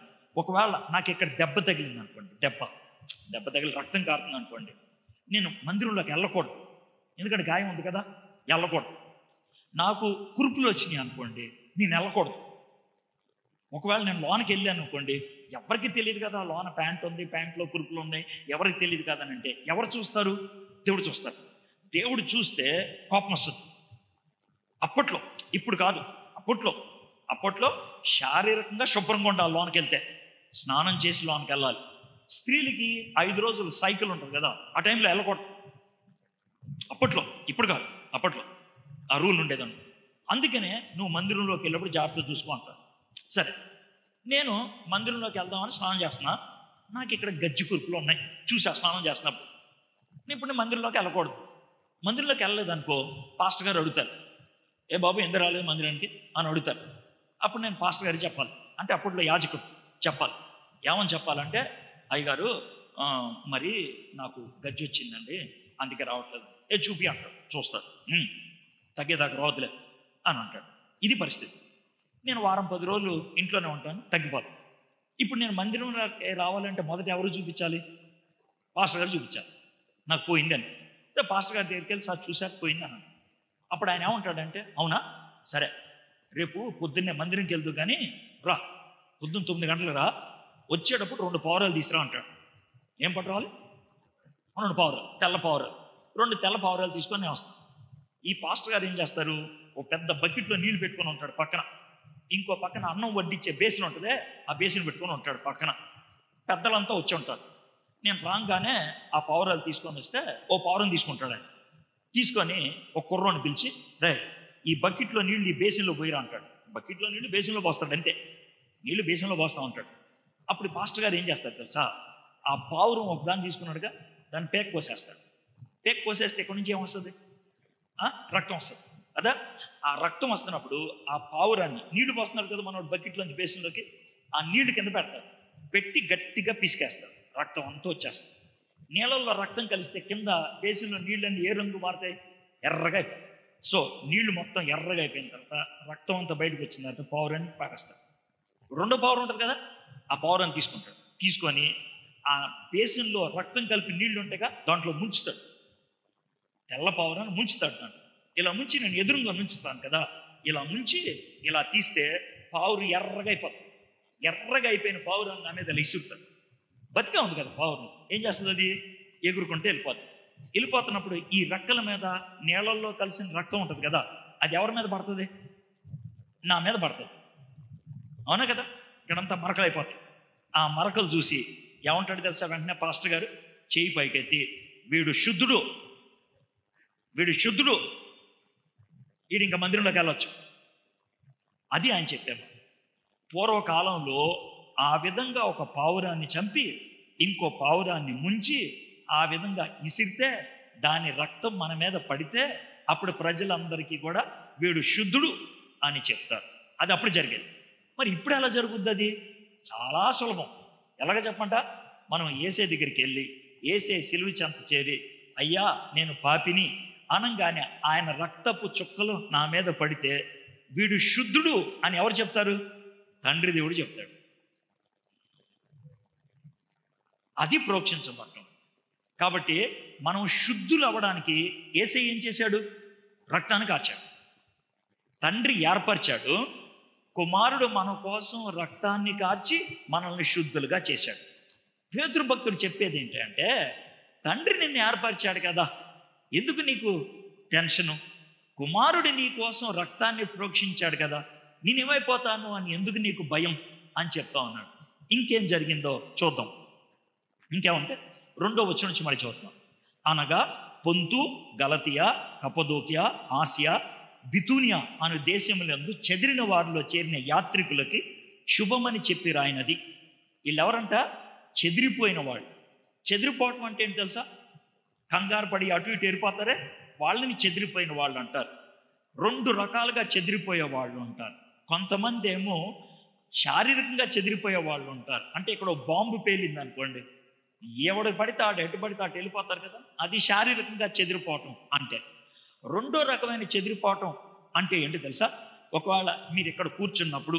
ఒకవేళ నాకు ఇక్కడ దెబ్బ తగిలింది అనుకోండి, దెబ్బ తగిలి రక్తం కారుతుంది అనుకోండి, నేను మందిరంలోకి వెళ్ళకూడదు, ఎందుకంటే గాయం ఉంది కదా, వెళ్ళకూడదు. నాకు కురుపులు వచ్చినాయి అనుకోండి, నేను వెళ్ళకూడదు. ఒకవేళ నేను లోనకి వెళ్ళాను అనుకోండి, ఎవరికి తెలియదు కదా లోన ప్యాంట్ ఉంది, ప్యాంట్లో కురుపులు ఉన్నాయి, ఎవరికి తెలియదు కదా అని అంటే ఎవరు చూస్తారు? దేవుడు చూస్తారు. దేవుడు చూస్తే కోపం వస్తుంది. అప్పట్లో, ఇప్పుడు కాదు, అప్పట్లో శారీరకంగా శుభ్రంగా ఉండాలి. లోనకి వెళ్తే స్నానం చేసి లోనకి వెళ్ళాలి. స్త్రీలకి 5 రోజులు సైకిల్ ఉంటుంది కదా, ఆ టైంలో వెళ్ళకూడదు. అప్పట్లో, ఇప్పుడు కాదు, అప్పట్లో ఆ రూల్ ఉండేదాన్ని. అందుకనే నువ్వు మందిరంలోకి వెళ్ళినప్పుడు జాగ్రత్తగా చూసుకో అంటారు. సరే, నేను మందిరంలోకి వెళ్దామని స్నానం చేస్తున్నా, నాకు ఇక్కడ గజ్జి కురుపులు ఉన్నాయి, చూసా స్నానం చేస్తున్నప్పుడు. ఇప్పుడు నేను మందిరంలోకి వెళ్ళకూడదు. మందిరంలోకి వెళ్ళలేదు అనుకో, పాస్టర్ గారు అడుగుతారు, ఏ బాబు ఎందుకు రాలేదు మందిరానికి అని అడుగుతారు. అప్పుడు నేను పాస్టర్ గారికి చెప్పాలి, అంటే అప్పట్లో యాజకుడు చెప్పాలి. ఏమని చెప్పాలంటే, అయ్యగారు మరి నాకు గజ్జి వచ్చిందండి, అందుకే రావట్లేదు. చూపి అంటాడు. చూస్తాడు, తగ్గేదాకా రావద్దులే అని అంటాడు. ఇది పరిస్థితి. నేను వారం 10 రోజులు ఇంట్లోనే ఉంటాను, తగ్గిపోదు. ఇప్పుడు నేను మందిరంలో రావాలంటే మొదట ఎవరు చూపించాలి? పాస్టర్ గారు చూపించాలి నాకు పోయిందని. పాస్టర్ గారి దగ్గరికి వెళ్ళి సార్ చూశాక పోయింది అన్నాను. అప్పుడు ఆయన ఏమంటాడంటే, అవునా సరే, రేపు పొద్దున్నే మందిరంకి వెళ్దు కానీ రా, పొద్దున్న 9 గంటలకు రా, వచ్చేటప్పుడు 2 పావురాలు తీసుకురా అంటాడు. ఏం పట్టుకోవాలి? 2 పావురాలు, తెల్ల పావురాలు. 2 తెల్ల పావురాలు తీసుకొని నేను వస్తాను. ఈ పాస్టర్ గారు ఏం చేస్తారు, ఒక పెద్ద బకెట్లో నీళ్లు పెట్టుకొని ఉంటాడు పక్కన, ఇంకో పక్కన అన్నం వడ్డించే బేసిన్ ఉంటుంది, ఆ బేసిన్ పెట్టుకొని ఉంటాడు పక్కన. పెద్దలంతా వచ్చి ఉంటారు. నేను రాగానే ఆ పావురాలు తీసుకొని వస్తే ఓ పావురం తీసుకుంటాడు. ఆయన తీసుకొని ఒక కుర్రోని పిలిచి, రే ఈ బకెట్లో నీళ్ళు ఈ బేసిన్లో పోయిరా అంటాడు. బకెట్లో నీళ్ళు బేసిన్లో పోస్తాడు, అంతే, నీళ్ళు బేసిన్లో పోస్తూ ఉంటాడు. అప్పుడు పాస్టర్ గారు ఏం చేస్తారు తెలుసా, ఆ పావురం ఒక దాన్ని తీసుకున్నాడుగా, దాన్ని పేక్ కోసేస్తాడు. పేక్ కోసేస్తే ఇక్కడి నుంచి ఏమొస్తుంది? రక్తం వస్తుంది కదా. ఆ రక్తం వస్తున్నప్పుడు ఆ పావురాన్ని, నీళ్లు పోస్తున్నారు కదా మన బకెట్లోంచి బేసిన్లోకి, ఆ నీళ్లు కింద పెడతారు, పెట్టి గట్టిగా పిసికేస్తారు, రక్తం అంతా వచ్చేస్తుంది. నీళ్ళల్లో రక్తం కలిస్తే కింద బేసిన్లో నీళ్ళన్నీ ఏ రంగు మారుతాయి? ఎర్రగా అయిపోతాయి. సో నీళ్లు మొత్తం ఎర్రగా అయిపోయిన తర్వాత రక్తం అంతా బయటకు వచ్చిన తర్వాత పావురాన్ని పారేస్తారు. 2వ పావురం ఉంటుంది కదా, ఆ పావురాన్ని తీసుకుంటాడు. తీసుకొని ఆ బేసిన్లో రక్తం కలిపి నీళ్లు ఉంటాయిగా, దాంట్లో ముంచుతాడు. తెల్ల పావురాన్ని ముంచుతాడు. దాంట్లో ఇలా ముంచి నేను ఎదురుగా ముంచుతాను కదా, ఇలా ముంచి ఇలా తీస్తే పావురు ఎర్రగా అయిపోతుంది. ఎర్రగా అయిపోయిన పావురాన్ని నా మీద ఇలా ఇసురుతాడు. బతిగా ఉంది కదా పావురం, ఏం చేస్తుంది? అది ఎగురుకుంటే వెళ్ళిపోతుంది. వెళ్ళిపోతున్నప్పుడు ఈ రెక్కల మీద నీళ్ళల్లో కలిసిన రక్తం ఉంటుంది కదా, అది ఎవరి మీద పడుతుంది? నా మీద పడుతుంది, అవునా కదా. ఇక్కడంతా మరకలు అయిపోతాయి. ఆ మరకలు చూసి ఏమంటాడు తెలుసా? వెంటనే పాస్టర్ గారు చేయి పైకెత్తి, వీడు శుద్ధుడు, వీడు ఇంకా మందిరంలోకి వెళ్ళొచ్చు, అది ఆయన చెప్పారు. పూర్వకాలంలో ఆ విధంగా ఒక పావురాన్ని చంపి ఇంకో పావురాన్ని ముంచి ఆ విధంగా ఇసిరితే దాని రక్తం మన మీద పడితే అప్పుడు ప్రజలందరికీ కూడా వీడు శుద్ధుడు అని చెప్తారు. అది అప్పుడు జరిగేది. మరి ఇప్పుడు ఎలా జరుగుద్ది? అది చాలా సులభం. ఎలాగ చెప్పంట, మనం యేసే దగ్గరికి వెళ్ళి యేసే సిలువ చెంత చేరి, అయ్యా నేను పాపిని అనంగానే ఆయన రక్తపు చుక్కలు నా మీద పడితే వీడు శుద్ధుడు అని ఎవరు చెప్తారు? తండ్రి దేవుడు చెప్తాడు. అది ప్రోక్షించబడటం. కాబట్టి మనం శుద్ధులు అవ్వడానికి యేసయ్య ఏం చేశాడు? రక్తాన్ని కార్చాడు. తండ్రి ఏర్పరిచాడు, కుమారుడు మన కోసం రక్తాన్ని కార్చి మనల్ని శుద్ధులుగా చేశాడు. పేతురు భక్తుడు చెప్పేది ఏంటంటే, తండ్రి నిన్ను ఏర్పరిచాడు కదా, ఎందుకు నీకు టెన్షను? కుమారుడు నీ కోసం రక్తాన్ని ప్రోక్షించాడు కదా, నేనేమైపోతాను అని ఎందుకు నీకు భయం అని చెప్తా ఉన్నాడు. ఇంకేం జరిగిందో చూద్దాం. ఇంకేమంటే 2వ వచనం నుంచి మళ్ళీ చూద్దాం. అనగా పొంతు, గలతియా, కపదోకియా, ఆసియా, బితూనియా అను దేశములందు చెదిరిన వారిలో చేరిన యాత్రికులకి శుభమని చెప్పి రాయినది. వీళ్ళెవరంట? చెదిరిపోయిన వాళ్ళు. చెదిరిపోవటం అంటే ఏంటి తెలుసా? కంగారు పడి అటు ఇటు వెళ్ళిపోతారే, వాళ్ళని చెదిరిపోయిన వాళ్ళు అంటారు. 2 రకాలుగా చెదిరిపోయే వాళ్ళు ఉంటారు. కొంతమంది ఏమో శారీరకంగా చెదిరిపోయే వాళ్ళు ఉంటారు. అంటే ఇక్కడ బాంబు పేలింది అనుకోండి, ఎవడు పడితే ఆడు ఎటు పడితే అటు వెళ్ళిపోతారు కదా, అది శారీరకంగా చెదిరిపోవటం అంటే. 2వ రకమైన చెదిరిపోవటం అంటే ఏంటి తెలుసా? ఒకవేళ మీరు ఇక్కడ కూర్చున్నప్పుడు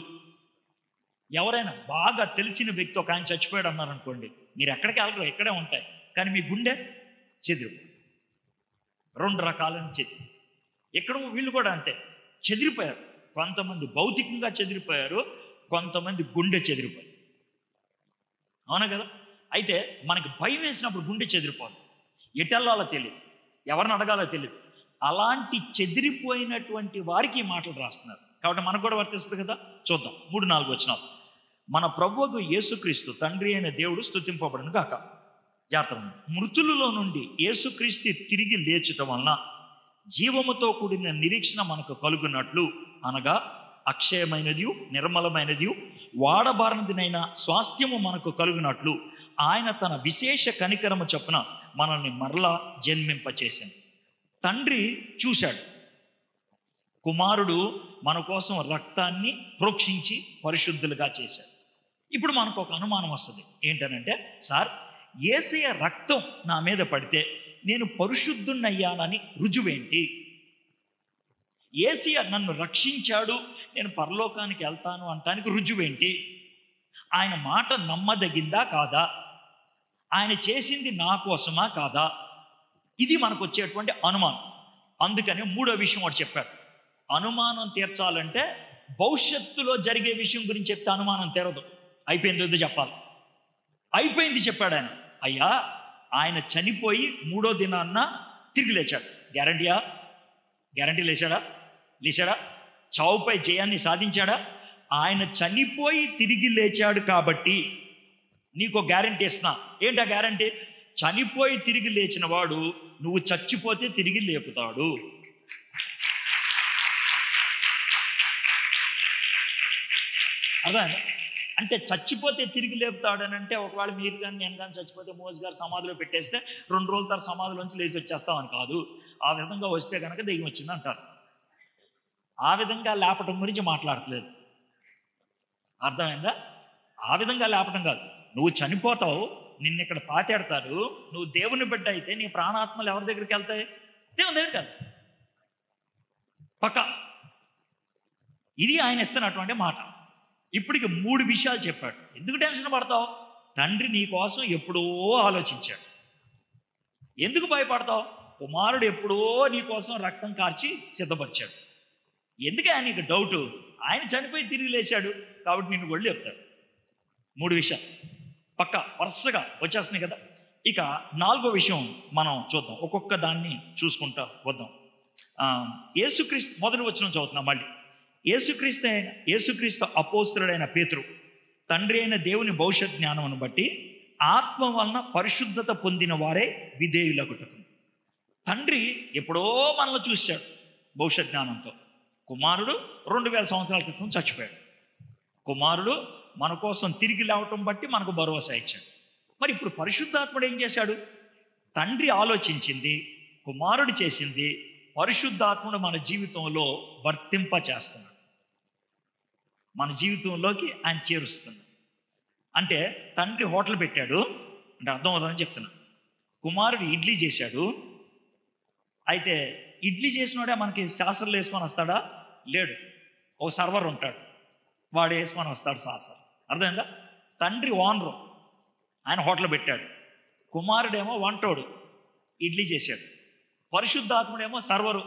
ఎవరైనా బాగా తెలిసిన వ్యక్తి ఒక ఆయన చచ్చిపోయాడు అన్నారనుకోండి, మీరు ఎక్కడికి వెళ్ళరు, ఎక్కడే ఉంటాయి, కానీ మీ గుండె చెదిరి. 2 రకాలైన చెదిరి. ఇక్కడ వీళ్ళు కూడా అంటే చెదిరిపోయారు. కొంతమంది భౌతికంగా చెదిరిపోయారు, కొంతమంది గుండె చెదిరిపోయారు. అవునా కదా? అయితే మనకి భయం వేసినప్పుడు గుండె చెదిరిపోదు, ఎటెల్లాలో తెలియదు, ఎవరిని అడగాలో తెలియదు. అలాంటి చెదిరిపోయినటువంటి వారికి ఈ మాటలు రాస్తున్నారు. కాబట్టి మనకు కూడా వర్తిస్తుంది కదా. చూద్దాం 3-4 వచనాలు. మన ప్రభువుకు యేసుక్రీస్తు తండ్రి అయిన దేవుడు స్తుతింపబడును గాక. జాతరం. మృతులలో నుండి యేసుక్రీస్తు తిరిగి లేచటం వలన జీవముతో కూడిన నిరీక్షణ మనకు కలుగునట్లు, అనగా అక్షయమైనది, నిర్మలమైనది, వాడబారనిదినైన స్వాస్థ్యము మనకు కలుగునట్లు ఆయన తన విశేష కనికరము చొప్పున మనల్ని మరలా జన్మింపచేశాను. తండ్రి చూశాడు, కుమారుడు మన కోసం రక్తాన్ని ప్రోక్షించి పరిశుద్ధులుగా చేశాడు. ఇప్పుడు మనకు ఒక అనుమానం వస్తుంది. ఏంటనంటే, సార్, యేసయ్య రక్తం నా మీద పడితే నేను పరిశుద్ధున్నయ్యానని రుజువేంటి? యేసయ్య నన్ను రక్షించాడు, నేను పరలోకానికి వెళ్తాను అంటానికి రుజువేంటి? ఆయన మాట నమ్మదగిందా కాదా? ఆయన చేసింది నా కోసమా కాదా? ఇది మనకు వచ్చేటువంటి అనుమానం. అందుకని 3వ విషయం వాడు చెప్పాడు. అనుమానం తీర్చాలంటే భవిష్యత్తులో జరిగే విషయం గురించి చెప్తే అనుమానం తీరదు. అయిపోయింది చెప్పాలి. అయిపోయింది చెప్పాడు ఆయన. అయ్యా, ఆయన చనిపోయి 3వ దినాన్న తిరిగి లేచాడు. గ్యారంటీయా? గ్యారంటీ లేచాడా? చావుపై జయాన్ని సాధించాడా? ఆయన చనిపోయి తిరిగి లేచాడు కాబట్టి నీకు గ్యారంటీ ఇస్తున్నా. ఏంటా గ్యారంటీ? చనిపోయి తిరిగి లేచిన వాడు నువ్వు చచ్చిపోతే తిరిగి లేపుతాడు. అర్థం? అంటే చచ్చిపోతే తిరిగి లేపుతాడు అని అంటే, ఒకవేళ మీరు కానీ నేను కానీ చచ్చిపోతే మోస్ గారు సమాధిలో పెట్టేస్తే 2 రోజుల తర్వాత సమాధిలోంచి లేచి వచ్చేస్తామని కాదు. ఆ విధంగా వస్తే కనుక దెయ్యం వచ్చింది అంటారు. ఆ విధంగా లేపటం గురించి మాట్లాడట్లేదు. అర్థమైందా? ఆ విధంగా లేపటం కాదు. నువ్వు చనిపోతావు, నిన్ను ఇక్కడ పాతేడతారు, నువ్వు దేవుని బిడ్డ అయితే నీ ప్రాణాత్మలు ఎవరి దగ్గరికి వెళ్తాయి? దేవుని దగ్గరికి వెళ్తాయి. పక్క. ఇది ఆయన ఇస్తున్నటువంటి మాట. ఇప్పటికి 3 విషయాలు చెప్పాడు. ఎందుకు టెన్షన్ పడతావు? తండ్రి నీ కోసం ఎప్పుడో ఆలోచించాడు. ఎందుకు భయపడతావు? కుమారుడు ఎప్పుడో నీ కోసం రక్తం కార్చి సిద్ధపరిచాడు. ఎందుకు నీకు డౌటు? ఆయన చనిపోయి తిరిగి లేచాడు కాబట్టి నిన్ను ఒళ్ళు చెప్తాడు. 3 విషయాలు పక్క వరుసగా వచ్చేస్తున్నాయి కదా. ఇక 4వ విషయం మనం చూద్దాం. ఒక్కొక్క దాన్ని చూసుకుంటా వద్దాం. యేసుక్రీస్తు మొదటి వచనం చదువుతున్నాం మళ్ళీ. యేసుక్రీస్తు అపోస్తలుడైన పేతురు తండ్రి అయిన దేవుని భవిష్యత్ జ్ఞానమును బట్టి ఆత్మ వలన పరిశుద్ధత పొందిన వారే విధేయులగుటకు. తండ్రి ఎప్పుడో మనల్ని చూశాడు భవిష్యత్ జ్ఞానంతో. కుమారుడు 2000 సంవత్సరాల క్రితం చచ్చిపోయాడు. కుమారుడు మన కోసం తిరిగి లేవటం బట్టి మనకు భరోసా ఇచ్చాడు. మరి ఇప్పుడు పరిశుద్ధాత్ముడు ఏం చేశాడు? తండ్రి ఆలోచించింది, కుమారుడు చేసింది, పరిశుద్ధాత్ముడు మన జీవితంలో వర్తింప చేస్తున్నాడు. మన జీవితంలోకి ఆయన చేరుస్తున్నాడు. అంటే తండ్రి హోటల్ పెట్టాడు అంటే అర్థం అవుతుందని చెప్తున్నాను. కుమారుడు ఇడ్లీ చేశాడు. అయితే ఇడ్లీ చేసినోడే మనకి శాసనలు వేసుకొని వస్తాడా? లేడు. ఓ సర్వర్ ఉంటాడు, వాడు వేసుకొని వస్తాడు శాసనం. అర్థమైందా? తండ్రి ఓనరు, ఆయన హోటల్ పెట్టాడు. కుమారుడేమో వంటోడు, ఇడ్లీ చేశాడు. పరిశుద్ధాత్ముడేమో సర్వరు,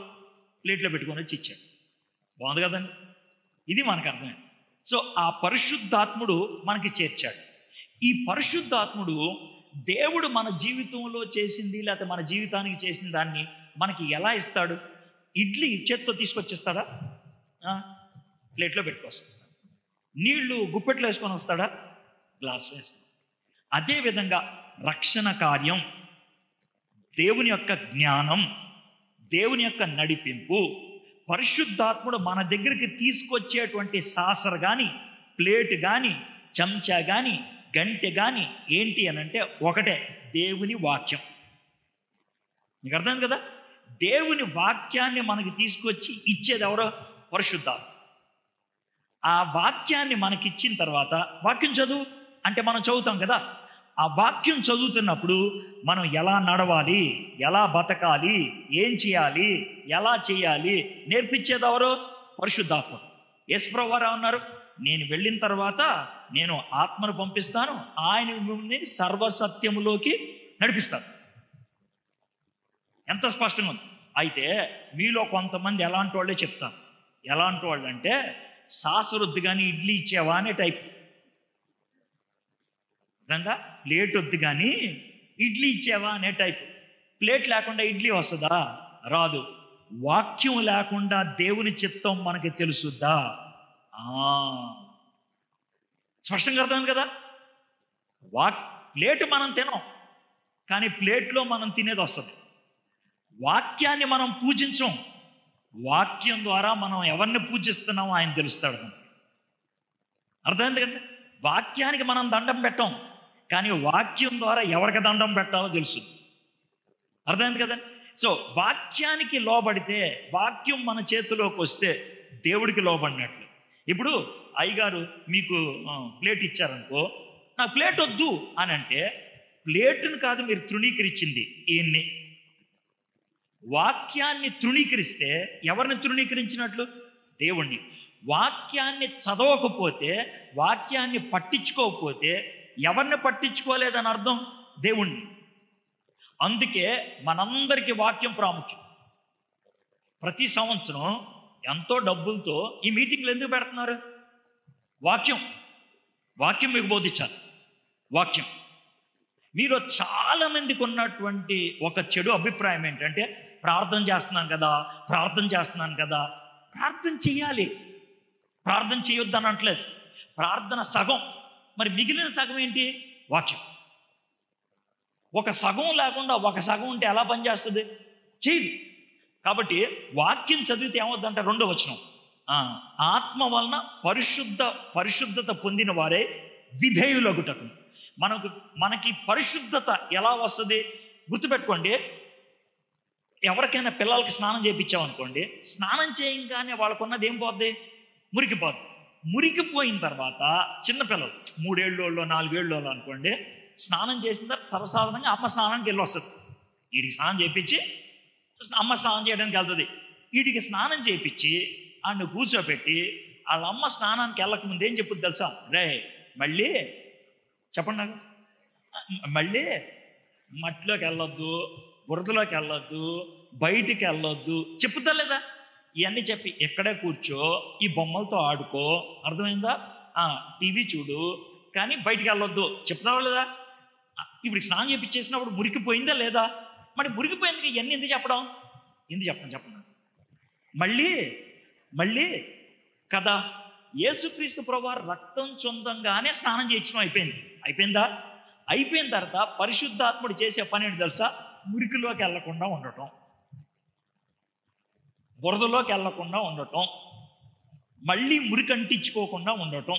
ప్లేట్లో పెట్టుకొని వచ్చి ఇచ్చాడు. బాగుంది కదండి? ఇది మనకు అర్థమైంది. సో ఆ పరిశుద్ధాత్ముడు మనకి చేర్చాడు. ఈ పరిశుద్ధాత్ముడు దేవుడు మన జీవితంలో చేసింది లేకపోతే మన జీవితానికి చేసిన దాన్ని మనకి ఎలా ఇస్తాడు? ఇడ్లీ చేత్తో తీసుకొచ్చేస్తాడా? ప్లేట్లో పెట్టుకొస్తాడు. నీళ్లు గుప్పెట్లో వేసుకొని వస్తాడా? గ్లాస్లో వేసుకొని వస్తాడు. అదేవిధంగా రక్షణ కార్యం, దేవుని యొక్క జ్ఞానం, దేవుని యొక్క నడిపింపు, పరిశుద్ధాత్ముడు మన దగ్గరికి తీసుకొచ్చేటువంటి సాసర్ కానీ, ప్లేట్ కానీ, చెంచా కానీ, గంటె కానీ ఏంటి అని అంటే ఒకటే, దేవుని వాక్యం. మీకు అర్థం కదా? దేవుని వాక్యాన్ని మనకి తీసుకొచ్చి ఇచ్చేది ఎవరో? పరిశుద్ధాత్మ. ఆ వాక్యాన్ని మనకిచ్చిన తర్వాత వాక్యం చదువు అంటే మనం చదువుతాం కదా. ఆ వాక్యం చదువుతున్నప్పుడు మనం ఎలా నడవాలి, ఎలా బతకాలి, ఏం చేయాలి, ఎలా చేయాలి నేర్పించేది ఎవరు? పరిశుద్ధాత్మ. యేసుప్రభువు వారు అన్నారు, నేను వెళ్ళిన తర్వాత నేను ఆత్మను పంపిస్తాను, ఆయన మిమ్మల్ని సర్వసత్యములోకి నడిపిస్తాను. ఎంత స్పష్టంగా ఉంది. అయితే మీలో కొంతమంది ఎలాంటి వాళ్ళే చెప్తాను. ఎలాంటి వాళ్ళు అంటే సాసరొద్దు కానీ ఇడ్లీ ఇచ్చేవా అనే టైప్. విధంగా ప్లేట్ వద్దు కానీ ఇడ్లీ ఇచ్చేవా అనే టైప్. ప్లేట్ లేకుండా ఇడ్లీ వస్తుందా? రాదు. వాక్యం లేకుండా దేవుని చిత్తం మనకి తెలుసుద్దా? స్పష్టంగా అర్థమైంది కదా. ప్లేట్ మనం తినం, కానీ ప్లేట్లో మనం తినేది వస్తుంది. వాక్యాన్ని మనం పూజించం, వాక్యం ద్వారా మనం ఎవరిని పూజిస్తున్నామో ఆయన తెలుస్తాడు. అర్థమైంది కదా. వాక్యానికి మనం దండం పెట్టాం, కానీ వాక్యం ద్వారా ఎవరికి దండం పెట్టాలో తెలుసు. అర్థమైంది కదా. సో వాక్యానికి లోబడితే, వాక్యం మన చేతిలోకి వస్తే దేవుడికి లోబడినట్లు. ఇప్పుడు అయ్యగారు మీకు ప్లేట్ ఇచ్చారనుకో, నాకు ప్లేట్ వద్దు అని అంటే ప్లేటును కాదు మీరు తృణీకరించింది, ఈయన్ని. వాక్యాన్ని తృణీకరిస్తే ఎవరిని తృణీకరించినట్లు? దేవుణ్ణి. వాక్యాన్ని చదవకపోతే, వాక్యాన్ని పట్టించుకోకపోతే ఎవరిని పట్టించుకోలేదని అర్థం? దేవుణ్ణి. అందుకే మనందరికీ వాక్యం ప్రాముఖ్యం. ప్రతి సంవత్సరం ఎంతో డబ్బులతో ఈ మీటింగ్లు ఎందుకు పెడుతున్నారు? వాక్యం మీకు బోధించాలి. వాక్యం. మీలో చాలామందికి ఉన్నటువంటి ఒక చెడు అభిప్రాయం ఏంటంటే, ప్రార్థన చేస్తున్నాను కదా. ప్రార్థన చేయాలి, ప్రార్థన చేయొద్దు అని అనట్లేదు. ప్రార్థన సగం, మరి మిగిలిన సగం ఏంటి? వాక్యం. ఒక సగం లేకుండా ఒక సగం ఉంటే ఎలా పనిచేస్తుంది? చేయదు. కాబట్టి వాక్యం చదివితే ఏమవుద్దంటే, 2వ వచనం, ఆత్మ వలన పరిశుద్ధత పొందిన వారే విధేయులగుటకు. మనకి పరిశుద్ధత ఎలా వస్తుంది? గుర్తుపెట్టుకోండి, ఎవరికైనా పిల్లలకి స్నానం చేయించామనుకోండి, స్నానం చేయగానే వాళ్ళకున్నది ఏం పోద్ది? మురికిపోద్ది. మురికిపోయిన తర్వాత చిన్నపిల్లలు 3 ఏళ్ళోళ్ళు 4 ఏళ్ళోళ్ళు అనుకోండి, స్నానం చేసిన తర్వాత సర్వసాధారణంగా అమ్మ స్నానానికి వెళ్ళి వస్తుంది. వీడికి స్నానం చేయించి అమ్మ స్నానం చేయడానికి వెళ్తుంది. వీడికి స్నానం చేయించి ఆడిని కూర్చోబెట్టి వాళ్ళ అమ్మ స్నానానికి వెళ్ళకముందు ఏం చెప్పుద్ది తెలుసా? రే మళ్ళీ చెప్పండి నాకు, మళ్ళీ మట్టిలోకి వెళ్ళొద్దు, బురదలోకి వెళ్ళొద్దు, బయటికి వెళ్ళొద్దు చెప్పుద్దా లేదా? ఇవన్నీ చెప్పి ఎక్కడే కూర్చో, ఈ బొమ్మలతో ఆడుకో, అర్థమైందా? టీవీ చూడు, కానీ బయటికి వెళ్ళొద్దు చెప్తావా లేదా? ఇప్పుడు స్నానం చేయించేసినప్పుడు మురికిపోయిందా లేదా? మరి మురికిపోయింది ఇవన్నీ ఎందుకు చెప్పడం? చెప్పండి. మళ్ళీ కదా, యేసుక్రీస్తు ప్రభువారు రక్తం చొందంగానే స్నానం చేయించడం అయిపోయిందా? అయిపోయిన తర్వాత పరిశుద్ధాత్ముడు చేసే పని ఏంటి తెలుసా? మురికిలోకి వెళ్లకుండా ఉండటం, బురదలోకి వెళ్లకుండా ఉండటం, మళ్ళీ మురికి అంటించుకోకుండా ఉండటం.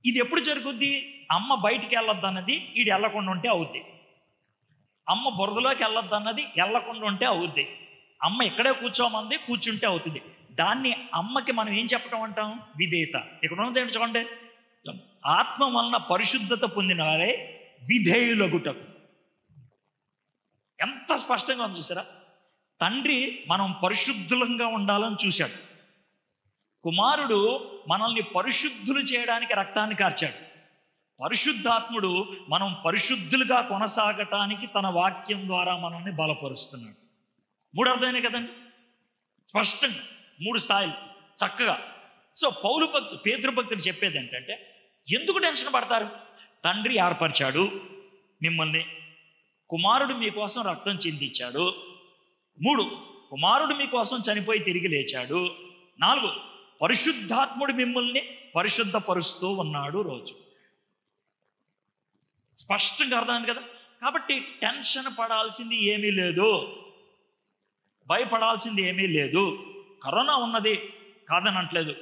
ఇది ఎప్పుడు జరుగుద్ది? అమ్మ బయటికి వెళ్ళొద్దు అన్నది వీడు వెళ్ళకుండా ఉంటే అవుద్ది. అమ్మ బురదలోకి వెళ్ళొద్దు అన్నది వెళ్ళకుండా ఉంటే అవుద్ది. అమ్మ ఇక్కడే కూర్చోమంది, కూర్చుంటే అవుతుంది. దాన్ని అమ్మకి మనం ఏం చెప్పడం అంటాం? విధేయత. ఇక్కడ ఉన్నది ఏంటి చూడండి, ఆత్మ వలన పరిశుద్ధత పొందిన వారే విధేయులగుటకు. ఎంత స్పష్టంగా ఉంది చూసారా? తండ్రి మనం పరిశుద్ధులంగా ఉండాలని చూశాడు. కుమారుడు మనల్ని పరిశుద్ధులు చేయడానికి రక్తాన్ని కార్చాడు. పరిశుద్ధాత్ముడు మనం పరిశుద్ధులుగా కొనసాగటానికి తన వాక్యం ద్వారా మనల్ని బలపరుస్తున్నాడు. 3 అర్థమైనాయి కదండి? స్పష్టంగా 3 స్థాయిలు చక్కగా సో పేతురు భక్తుడు చెప్పేది ఏంటంటే, ఎందుకు టెన్షన్ పడతారు? తండ్రి ఏర్పరిచాడు మిమ్మల్ని, కుమారుడు మీకోసం రక్తం చిందించాడు. 3, కుమారుడు మీకోసం చనిపోయి తిరిగి లేచాడు. 4, పరిశుద్ధాత్ముడు మిమ్మల్ని పరిశుద్ధపరుస్తూ ఉన్నాడు రోజు. స్పష్టంగా అర్థమైంది కదా. కాబట్టి టెన్షన్ పడాల్సింది ఏమీ లేదు, భయపడాల్సింది ఏమీ లేదు. కరోనా ఉన్నది కాదని అనట్లేదు,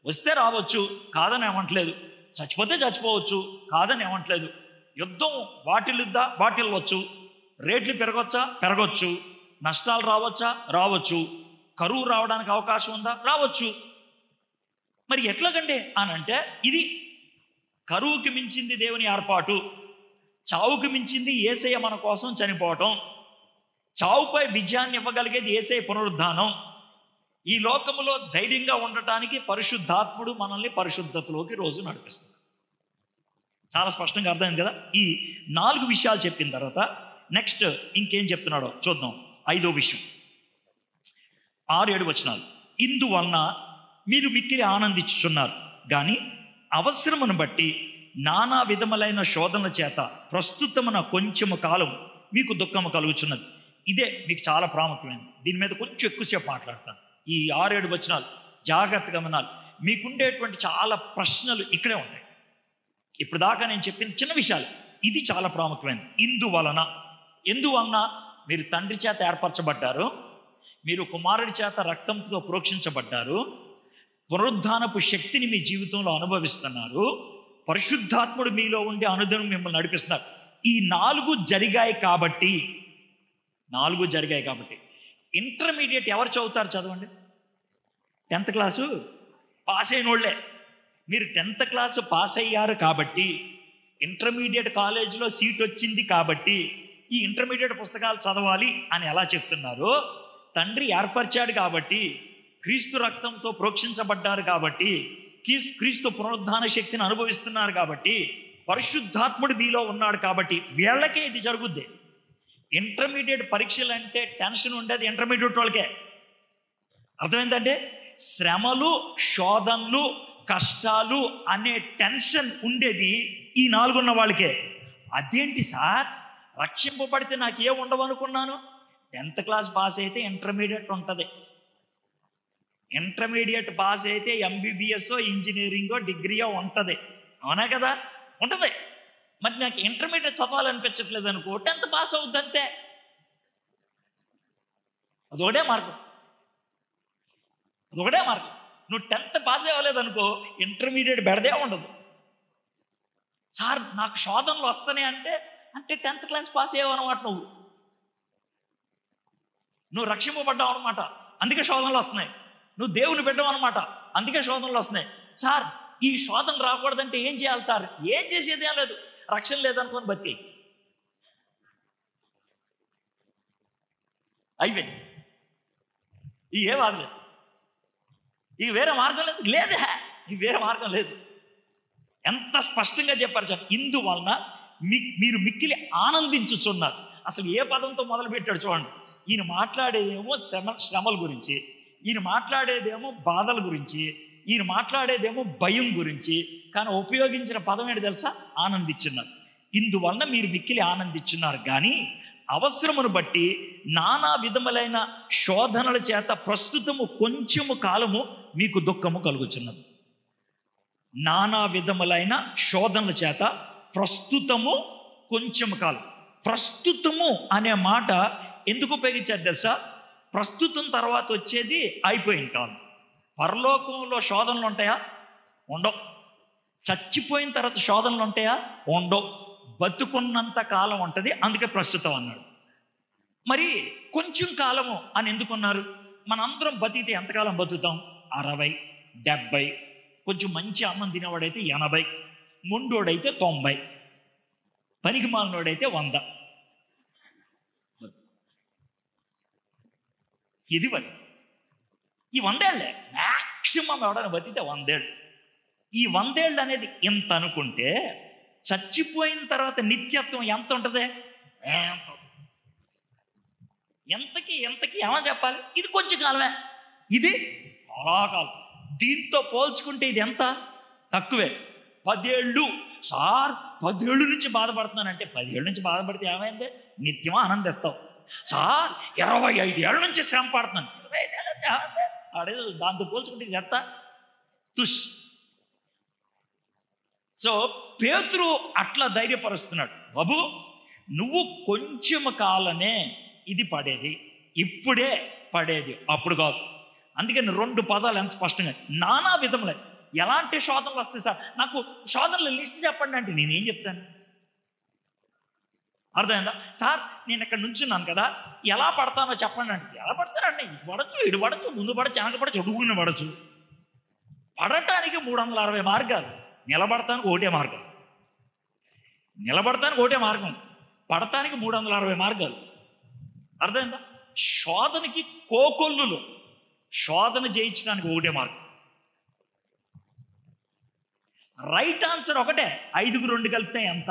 వస్తే రావచ్చు కాదని ఏమంటలేదు, చచ్చిపోతే చచ్చిపోవచ్చు కాదని ఏమంటలేదు, యుద్ధం వాటిల్లవచ్చు, రేట్లు పెరగొచ్చు, నష్టాలు రావచ్చు, కరువు రావడానికి అవకాశం ఉందా? రావచ్చు. మరి ఎట్లాగండి అని అంటే, ఇది కరువుకి మించింది దేవుని ఏర్పాటు, చావుకి మించింది యేసయ్య మన కోసం చనిపోవటం, చావుపై విజయాన్ని ఇవ్వగలిగేది యేసయ్య పునరుద్ధానం. ఈ లోకములో ధైర్యంగా ఉండటానికి పరిశుద్ధాత్ముడు మనల్ని పరిశుద్ధతలోకి రోజు నడిపిస్తాడు. చాలా స్పష్టంగా అర్థమైంది కదా. ఈ 4 విషయాలు చెప్పిన తర్వాత నెక్స్ట్ ఇంకేం చెప్తున్నాడో చూద్దాం. 5వ విషయం, 6-7 వచనాలు. ఇందువలన మీరు మిక్కిలి ఆనందించుచున్నారు, కానీ అవసరమును బట్టి నానా విధములైన శోధనల చేత ప్రస్తుతమున కొంచెము కాలం మీకు దుఃఖము కలుగుచున్నది. ఇదే మీకు చాలా ప్రాముఖ్యమైనది. దీని మీద కొంచెం ఎక్కువసేపు మాట్లాడతాను. ఈ 6-7 వచనాలు జాగ్రత్తగా వినాలి. మీకుండేటువంటి చాలా ప్రశ్నలు ఇక్కడే ఉంటాయి. ఇప్పుడు దాకా నేను చెప్పిన చిన్న విషయాలు, ఇది చాలా ప్రాముఖ్యమైనది. ఎందువలన మీరు తండ్రి చేత ఏర్పరచబడ్డారు, మీరు కుమారుడి చేత రక్తంతో ప్రోక్షించబడ్డారు, పునరుద్ధానపు శక్తిని మీ జీవితంలో అనుభవిస్తున్నారు, పరిశుద్ధాత్ముడు మీలో ఉండి అనుదినం మిమ్మల్ని నడిపిస్తున్నారు. ఈ 4 జరిగాయి కాబట్టి ఇంటర్మీడియట్ ఎవరు చదువుతారు? చదవండి. 10th క్లాసు పాస్ అయిన వాళ్ళే. మీరు 10th క్లాసు పాస్ అయ్యారు కాబట్టి, ఇంటర్మీడియట్ కాలేజీలో సీట్ వచ్చింది కాబట్టి ఈ ఇంటర్మీడియట్ పుస్తకాలు చదవాలి అని ఎలా చెప్తున్నారు? తండ్రి ఏర్పరిచాడు కాబట్టి, క్రీస్తు రక్తంతో ప్రోక్షించబడ్డారు కాబట్టి, క్రీస్తు పునరుద్ధాన శక్తిని అనుభవిస్తున్నారు కాబట్టి, పరిశుద్ధాత్ముడు మీలో ఉన్నాడు కాబట్టి వీళ్ళకే ఇది జరుగుద్ది. ఇంటర్మీడియట్ పరీక్షలు అంటే టెన్షన్ ఉండేది ఇంటర్మీడియట్ వాళ్ళకే. అర్థమైందంటే, శ్రమలు, శోధనలు, కష్టాలు అనే టెన్షన్ ఉండేది ఈ 4 ఉన్న వాళ్ళకే. అదేంటి సార్, రక్షింపబడితే నాకు ఏం ఉండవు అనుకున్నాను. 10th క్లాస్ పాస్ అయితే ఇంటర్మీడియట్ ఉంటుంది. ఇంటర్మీడియట్ పాస్ అయితే MBBS ఇంజనీరింగో డిగ్రీయో ఉంటుంది. అవునా కదా? ఉంటుంది. మరి నాకు ఇంటర్మీడియట్ చదవాలనిపించట్లేదు అనుకో, 10th పాస్ అవుద్ది అంతే. అదొకటే మార్గం. నువ్వు 10th పాస్ అవ్వలేదనుకో, ఇంటర్మీడియట్ బెడదే ఉండదు. సార్ నాకు శోధనలు వస్తాయి అంటే 10th క్లాస్ పాస్ అయ్యావన్నమాట. నువ్వు రక్షింపబడ్డావు అనమాట, అందుకే శోధనలు వస్తున్నాయి. నువ్వు దేవుని బిడ్డవు అనమాట, అందుకే శోధనలు వస్తున్నాయి. సార్ ఈ శోధన రాకూడదంటే ఏం చేయాలి సార్? ఏం చేసేది ఏం లేదు, రక్షణ లేదనుకోని బతికి అయిపోయింది. ఏం ఆగలేదు, ఇక వేరే మార్గం వేరే మార్గం లేదు. ఎంత స్పష్టంగా చెప్పారు సార్. ఇందువలన మీరు మిక్కిలి ఆనందించుచున్నారు. అసలు ఏ పదంతో మొదలు పెట్టాడు చూడండి. ఈయన మాట్లాడేదేమో శ్రమల గురించి, ఈయన మాట్లాడేదేమో బాధల గురించి, ఈయన మాట్లాడేదేమో భయం గురించి, కానీ ఉపయోగించిన పదం ఏంటి తెలుసా? ఆనందించున్నారు. ఇందువలన మీరు మిక్కిలి ఆనందించున్నారు, కానీ అవసరమును బట్టి నానా విధములైన శోధనల చేత ప్రస్తుతము కొంచెము కాలము మీకు దుఃఖము కలుగుచున్నది. నానా విధములైన శోధనల చేత ప్రస్తుతము కొంచెము కాలం. ప్రస్తుతము అనే మాట ఎందుకు ఉపయోగించారు తెలుసా? ప్రస్తుతం తర్వాత వచ్చేది అయిపోయిన కాలం. పరలోకంలో శోధనలు ఉంటాయా? ఉండవు. చచ్చిపోయిన తర్వాత శోధనలు ఉంటాయా? ఉండవు. బతుకున్నంత కాలం ఉంటుంది, అందుకే ప్రస్తుతం అన్నాడు. మరి కొంచెం కాలము అని ఎందుకున్నారు? మనందరం బతికితే ఎంతకాలం బతుకుతాం? 60, 70, కొంచెం మంచి అన్నం తినేవాడైతే 80, మొండోడైతే 90, పనికి మాలినోడైతే 100. ఇది బతి. ఈ 100 ఏళ్లే మ్యాక్సిమం ఎవడైనా బతికితే 100 ఏళ్ళు. ఈ 100 ఏళ్ళు అనేది ఎంత అనుకుంటే, చచ్చిపోయిన తర్వాత నిత్యత్వం ఎంత ఉంటుంది? ఎంతకి ఏమని చెప్పాలి? ఇది కొంచెం కాలమే, ఇది చాలా కాలం. దీంతో పోల్చుకుంటే ఇది ఎంత తక్కువే. 10 ఏళ్ళు సార్, 10 ఏళ్ళు నుంచి బాధపడుతున్నానంటే 10 ఏళ్ళ నుంచి బాధపడితే ఏమైంది? నిత్యం ఆనందిస్తావు. సార్ 25 ఏళ్ళ నుంచి శ్రమ పడుతున్నాను, 25 ఏళ్ళ నుంచి ఏమైంది? అడే దాంతో పోల్చుకుంటే ఇది ఎంత తుష్. సో పేతురు అట్లా ధైర్యపరుస్తున్నాడు, బాబు నువ్వు కొంచెం కాలమే ఇది పడేది, ఇప్పుడే పడేది, అప్పుడు కాదు. అందుకని 2 పదాలు ఎంత స్పష్టంగా, నానా విధములే. ఎలాంటి శోధనలు వస్తాయి సార్? నాకు శోధనల లిస్ట్ చెప్పండి అంటే నేనేం చెప్తాను? అర్థమైందా? సార్ నేను ఇక్కడ నుంచున్నాను కదా, ఎలా పడతానో చెప్పండి అంటే ఎలా పడతానండి? ఇటు పడచ్చు, ఇటు పడచ్చు, ముందు పడచ్చు, వెనక పడచ్చు, అడుగుని పడచ్చు. పడటానికి 360 మార్గాలు, నిలబడటానికి ఒకటే మార్గం. నిలబడటానికి ఒకటే మార్గం, పడటానికి 360 మార్గాలు. అర్థమైందా? శోధనకి కోకొల్లులు, శోధన జయించడానికి ఒకటే మార్గం. రైట్ ఆన్సర్ ఒకటే, 5కు 2 కలిపితే ఎంత?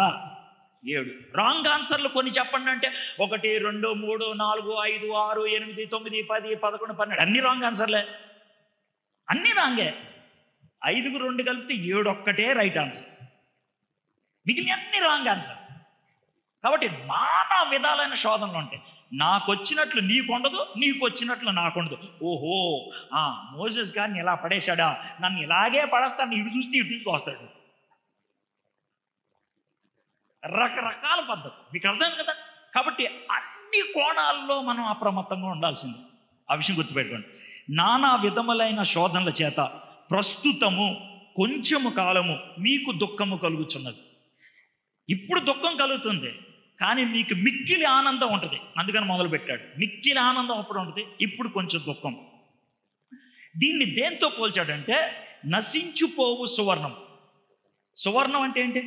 7. రాంగ్ ఆన్సర్లు కొన్ని చెప్పండి అంటే 1, 2, 3, 4, 5, 6, 8, 9, 10, 11, 12 అన్ని రాంగ్ ఆన్సర్లే, అన్నీ రాంగే. 5కు 2 కలిపితే 7 ఒక్కటే రైట్ ఆన్సర్, మిగిలిన అన్ని రాంగ్ ఆన్సర్. కాబట్టి నానా విధాలైన శోధనలు ఉంటాయి. నాకు వచ్చినట్లు నీకు ఉండదు, నీకు వచ్చినట్లు నాకు ఉండదు. ఓహో మోసెస్ గారిని ఇలా పడేశాడా, నన్ను ఇలాగే పడేస్తాను, ఇటు చూస్తే ఇటు చూసి వస్తాడు. రకరకాల పద్ధతి, మీకు అర్థం కదా. కాబట్టి అన్ని కోణాల్లో మనం అప్రమత్తంగా ఉండాల్సింది. ఆ విషయం గుర్తుపెట్టుకోండి. నానా విధములైన శోధనల చేత ప్రస్తుతము కొంచెము కాలము మీకు దుఃఖము కలుగుతున్నది. ఇప్పుడు దుఃఖం కలుగుతుంది, కానీ మీకు మిక్కిలి ఆనందం ఉంటుంది. అందుకని మొదలుపెట్టాడు. మిక్కిలి ఆనందం అప్పుడు ఉంటుంది, ఇప్పుడు కొంచెం దుఃఖం. దీన్ని దేంతో పోల్చాడంటే నశించిపోవు సువర్ణం. సువర్ణం అంటే ఏంటి?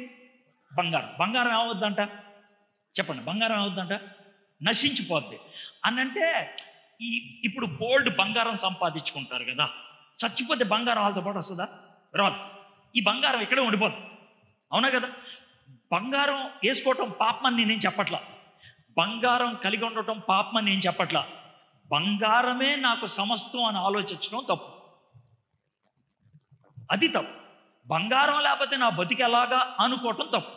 బంగారం. బంగారం ఏమవుద్దంట చెప్పండి? బంగారం ఏమవుద్దంట? నశించిపోద్ది అని అంటే ఇప్పుడు గోల్డ్ బంగారం సంపాదించుకుంటారు కదా, చచ్చిపోతే బంగారం వాళ్ళతో పాటు వస్తుందా? రాదు. ఈ బంగారం ఇక్కడే ఉండిపోద్ది, అవునా కదా. బంగారం వేసుకోవటం పాపమని నేనేం చెప్పట్లా, బంగారం కలిగి ఉండటం పాపమని నేను చెప్పట్లా. బంగారమే నాకు సమస్తం అని ఆలోచించడం తప్పు, అది తప్పు. బంగారం లేకపోతే నా బతికి ఎలాగా అనుకోవటం తప్పు.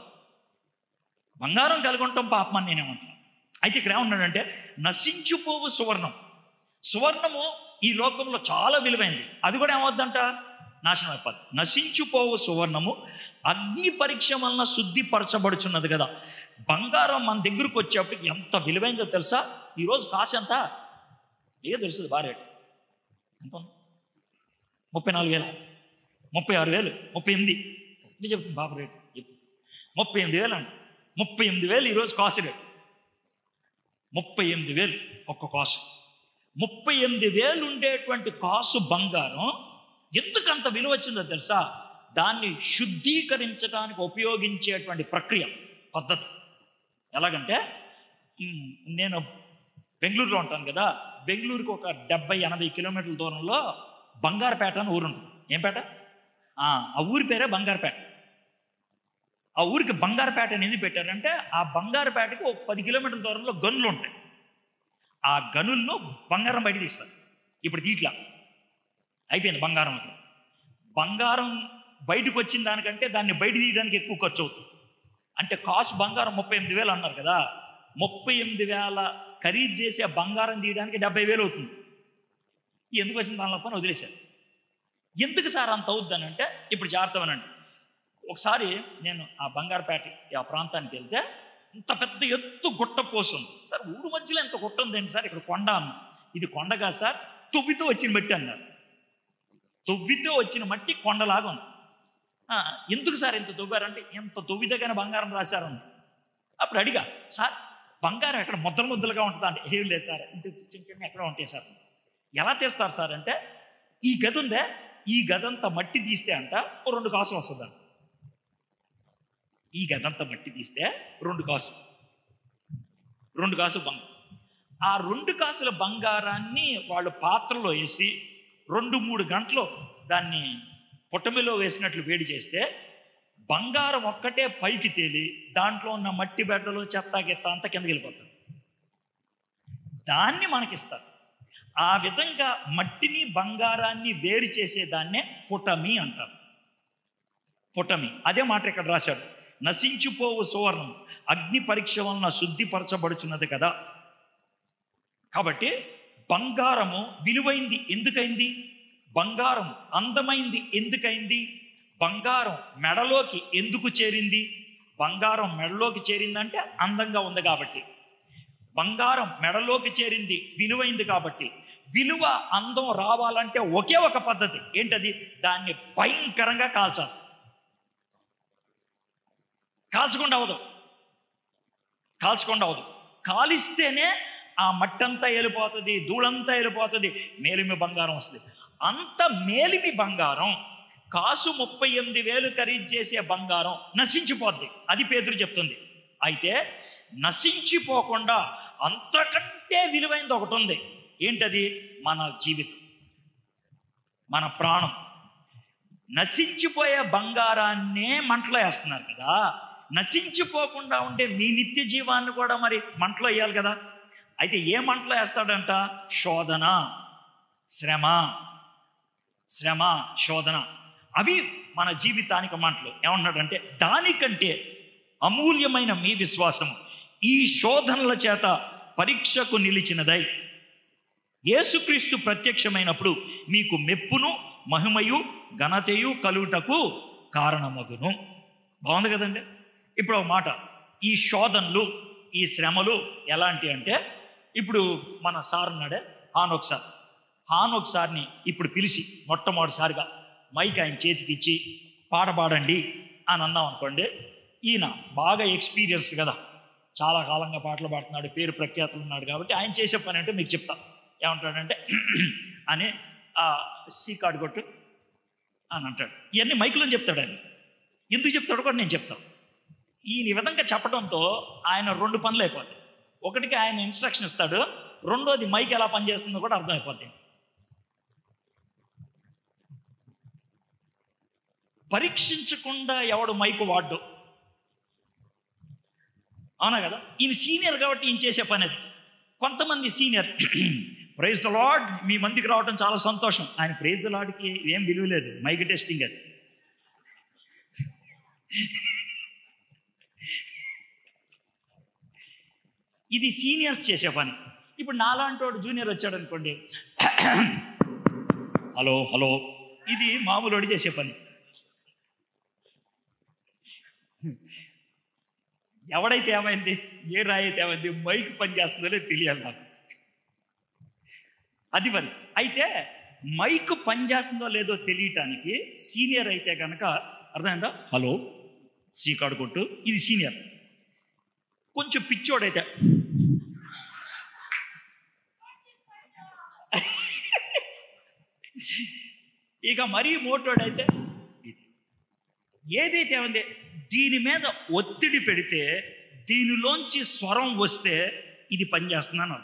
బంగారం కలిగి ఉండటం పాపమని నేనేమంటున్నాను. అయితే ఇక్కడ ఏమన్నాడంటే నశించిపోవు సువర్ణం. సువర్ణము ఈ లోకంలో చాలా విలువైంది, అది కూడా ఏమవుద్దంట? నాశనం అయిపోద్ది. నశించిపోవు సువర్ణము అగ్ని పరీక్ష వలన శుద్ధిపరచబడుచున్నది కదా. బంగారం మన దగ్గరకు వచ్చేప్పటికి ఎంత విలువైందో తెలుసా? ఈరోజు కాసు ఎంత? ఏ తెలుస్తుంది? భారీ రేటు ఎంత ఉంది? 34,000, 36,000, 38 ఇది చెప్తుంది బాబు రేటు. 38,000 అండి. 38,000 ఈరోజు కాసు రేటు. 38,000 ఒక్క కాసు. 38,000 ఉండేటువంటి కాసు బంగారం ఎందుకంత విలువ వచ్చిందో తెలుసా? దాన్ని శుద్ధీకరించడానికి ఉపయోగించేటువంటి ప్రక్రియ, పద్ధతి. ఎలాగంటే నేను బెంగళూరులో ఉంటాను కదా, బెంగళూరుకి ఒక 70-80 కిలోమీటర్ల దూరంలో బంగారపేట అని ఊరు ఉంటుంది. ఏం పేట? ఆ ఊరి పేరే బంగారపేట. ఆ ఊరికి బంగారపేట అనేది పెట్టారంటే ఆ బంగారపేటకి ఒక 10 కిలోమీటర్ల దూరంలో గనులు ఉంటాయి. ఆ గనుల్లో బంగారం బయట తీస్తారు. ఇప్పుడు దీంట్లో అయిపోయింది బంగారం. బంగారం బయటకు వచ్చిన దానికంటే దాన్ని బయట తీయడానికి ఎక్కువ ఖర్చు అవుతుంది. అంటే కాసు బంగారం 38,000 అన్నారు కదా, 38,000 ఖరీదు చేసే బంగారం తీయడానికి 70,000 అవుతుంది. ఎందుకు వచ్చిన దానిలో పని వదిలేశారు. ఎందుకు సార్ అంత అవుద్దని అంటే ఇప్పుడు జాగ్రత్తమనండి. ఒకసారి నేను ఆ బంగారపేట ఆ ప్రాంతానికి వెళ్తే ఇంత పెద్ద ఎత్తు గుట్ట పోస్తుంది. సార్ ఊరు మధ్యలో ఎంత గుట్ట ఉందండి సార్, ఇక్కడ కొండ అన్న. ఇది కొండగా సార్, తొవ్వితో వచ్చిన మట్టి అన్నారు. తొవ్వితో వచ్చిన మట్టి కొండలాగా ఉంది. ఎందుకు సార్ ఇంత తొవ్వారంటే ఇంత తొవ్విదగానే బంగారం రాశారండి. అప్పుడు అడిగా, సార్ బంగారం ఎక్కడ ముద్దలుగా ఉంటుందా అంటే ఏం లేదు సార్, ఇంత చిన్న ఎక్కడ ఉంటాయి సార్. ఎలా తీస్తారు సార్ అంటే ఈ గది ఉందే, ఈ గదంతా మట్టి తీస్తే అంట 2 కాసులు వస్తుందంట. ఈ గదంతా మట్టి తీస్తే 2 కాసులు బంగారం. ఆ 2 కాసుల బంగారాన్ని వాళ్ళు పాత్రలో వేసి 2-3 గంటలు దాన్ని పొట్టమిలో వేసినట్లు వేడి చేస్తే బంగారం ఒక్కటే పైకి తేలి దాంట్లో ఉన్న మట్టి బెడ్డలు చెత్త గిత్త అంతా కిందకి వెళ్ళిపోతుంది. దాన్ని మనకిస్తారు. ఆ విధంగా మట్టిని బంగారాన్ని వేరు చేసేదాన్నే పుటమి అంటారు. పుటమి. అదే మాట ఇక్కడ రాశాడు. నశించిపోవు సువర్ణం అగ్ని పరీక్ష వలన శుద్ధిపరచబడుచున్నది కదా. కాబట్టి బంగారము విలువైంది ఎందుకైంది? బంగారం అందమైంది ఎందుకైంది? బంగారం మెడలోకి ఎందుకు చేరింది? బంగారం మెడలోకి చేరిందంటే అందంగా ఉంది కాబట్టి. బంగారం మెడలోకి చేరింది విలువైంది కాబట్టి. విలువ అందం రావాలంటే ఒకే ఒక పద్ధతి. ఏంటది? దాన్ని భయంకరంగా కాల్చాలి. కాల్చకుండా అవదు. కాలిస్తేనే ఆ మట్టంతా వెళ్ళిపోతుంది, ధూళంతా వెళ్ళిపోతుంది, మేలిమి బంగారం వస్తుంది. అంత మేలిమి బంగారం, కాసు 38,000 ఖరీదు చేసే బంగారం నశించిపోద్ది. అది పేతురు చెప్తుంది. అయితే నశించిపోకుండా అంతకంటే విలువైనది ఒకటి ఉంది. ఏంటది? మన జీవితం, మన ప్రాణం. నశించిపోయే బంగారాన్నే మంటలో వేస్తున్నారు కదా. నశించిపోకుండా ఉండే మీ నిత్య జీవాన్ని కూడా మరి మంటలో వేయాలి కదా. అయితే ఏ మంటలో వేస్తాడంట? శోధన, శ్రమ, శోధన. అవి మన జీవితానికి మంటలు. ఏమన్నాడంటే, దానికంటే అమూల్యమైన మీ విశ్వాసం ఈ శోధనల చేత పరీక్షకు నిలిచినదై యేసుక్రీస్తు ప్రత్యక్షమైనప్పుడు మీకు మెప్పును, మహిమయు, ఘనతయు కలుగుటకు కారణమగును. బాగుంది కదండి. ఇప్పుడు ఒక మాట, ఈ శోధనలు, ఈ శ్రమలు ఎలాంటి అంటే, ఇప్పుడు మన సార్ ఉన్నాడే హానోక్ సార్ని ఇప్పుడు పిలిచి మొట్టమొదటిసారిగా మైక్ ఆయన చేతికి ఇచ్చి పాట పాడండి అని అన్నాం అనుకోండి. ఈయన బాగా ఎక్స్పీరియన్స్డ్ కదా, చాలా కాలంగా పాటలు పాడుతున్నాడు, పేరు ప్రఖ్యాతులు ఉన్నాడు కాబట్టి ఆయన చేసే పని అంటే మీకు చెప్తా. ఏమంటాడంటే అని సి కార్డు కొట్టు అని అంటాడు. ఇవన్నీ మైకులో చెప్తాడు ఆయన. ఎందుకు చెప్తాడు కూడా నేను చెప్తాను. ఈ విధంగా చెప్పడంతో ఆయన 2 పనులు అయిపోతాయి. ఒకటికి ఆయన ఇన్స్ట్రక్షన్ ఇస్తాడు, రెండోది మైక్ ఎలా పనిచేస్తుందో కూడా అర్థమైపోతుంది. పరీక్షించకుండా ఎవడు మైకు వాడ్డు, అవునా కదా. ఈయన సీనియర్ కాబట్టి ఈయన చేసే పని అది. కొంతమంది సీనియర్ ప్రైజ్ ద లార్డ్, మీ మందికి రావడం చాలా సంతోషం. ఆయన ప్రైజ్ ద లార్డ్కి ఏం విలువ లేదు, మైక్ టెస్టింగ్ అది. ఇది సీనియర్స్ చేసే పని. ఇప్పుడు నాలాంటి వాడు జూనియర్ వచ్చాడు అనుకోండి, హలో, ఇది మామూలు వాడు చేసే పని. ఎవడైతే ఏమైంది, ఏ రాయి అయితే ఏమైంది, మైక్ పని చేస్తుందో తెలియాలి నాకు. అది పరిస్థితి. అయితే మైక్ పని చేస్తుందో లేదో తెలియటానికి సీనియర్ అయితే కనుక అర్థమైందా, హలో శ్రీకాడు కొట్టు, ఇది సీనియర్. కొంచెం పిచ్చోడైతే ఇక మరీ మోటోడైతే ఏదైతే ఉంది, దీని మీద ఒత్తిడి పెడితే దీనిలోంచి స్వరం వస్తే ఇది పనిచేస్తున్నాను.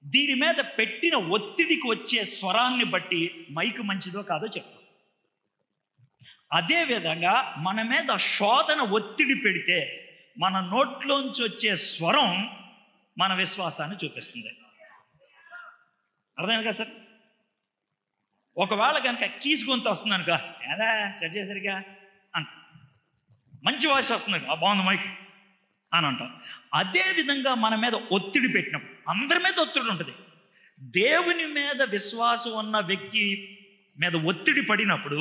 దీని మీద పెట్టిన ఒత్తిడికి వచ్చే స్వరాన్ని బట్టి మైక్ మంచిదో కాదో చెప్తాం. అదేవిధంగా మన మీద శోధన ఒత్తిడి పెడితే మన నోట్లోంచి వచ్చే స్వరం మన విశ్వాసాన్ని చూపిస్తుంది. అర్థమైంది కదా సార్? ఒకవేళ కనుక కీసు గొంతు వస్తుంది అనుకో, ఏదా సెట్ చేసరిగా అంట, మంచి వాయిస్ వస్తుంది, బాగుంది మైక్ అని అంటాం. అదేవిధంగా మన మీద ఒత్తిడి పెట్టినప్పుడు, అందరి మీద ఒత్తిడి ఉంటుంది, దేవుని మీద విశ్వాసం ఉన్న వ్యక్తి మీద ఒత్తిడి పడినప్పుడు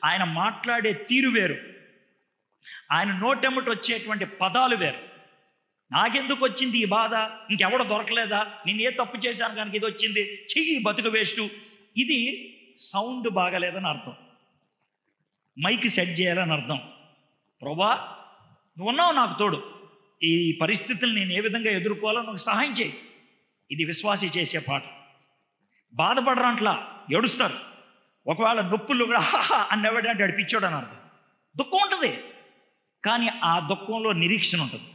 ఆయన మాట్లాడే తీరు వేరు, ఆయన నోటెమ్మటి వచ్చేటువంటి పదాలు వేరు. నాకెందుకు వచ్చింది ఈ బాధ, ఇంకెవడ దొరకలేదా, నేను ఏ తప్పు చేశాను కనుక ఇది వచ్చింది, చెయ్యి బతుకు వేస్ట్. ఇది సౌండ్ బాగలేదని అర్థం, మైక్ సెట్ చేయాలని అర్థం. ప్రభా నువ్వు ఉన్నావు నాకు తోడు, ఈ పరిస్థితులు నేను ఏ విధంగా ఎదుర్కోవాలో నాకు సహాయం చేయి. ఇది విశ్వాసి చేసే పాట. బాధపడరంట్లా, ఏడుస్తారు. ఒకవేళ నొప్పులు కూడా అని ఎవడంటే అడిపించాడు అని అర్థం. దుఃఖం ఉంటుంది, కానీ ఆ దుఃఖంలో నిరీక్షణ ఉంటుంది,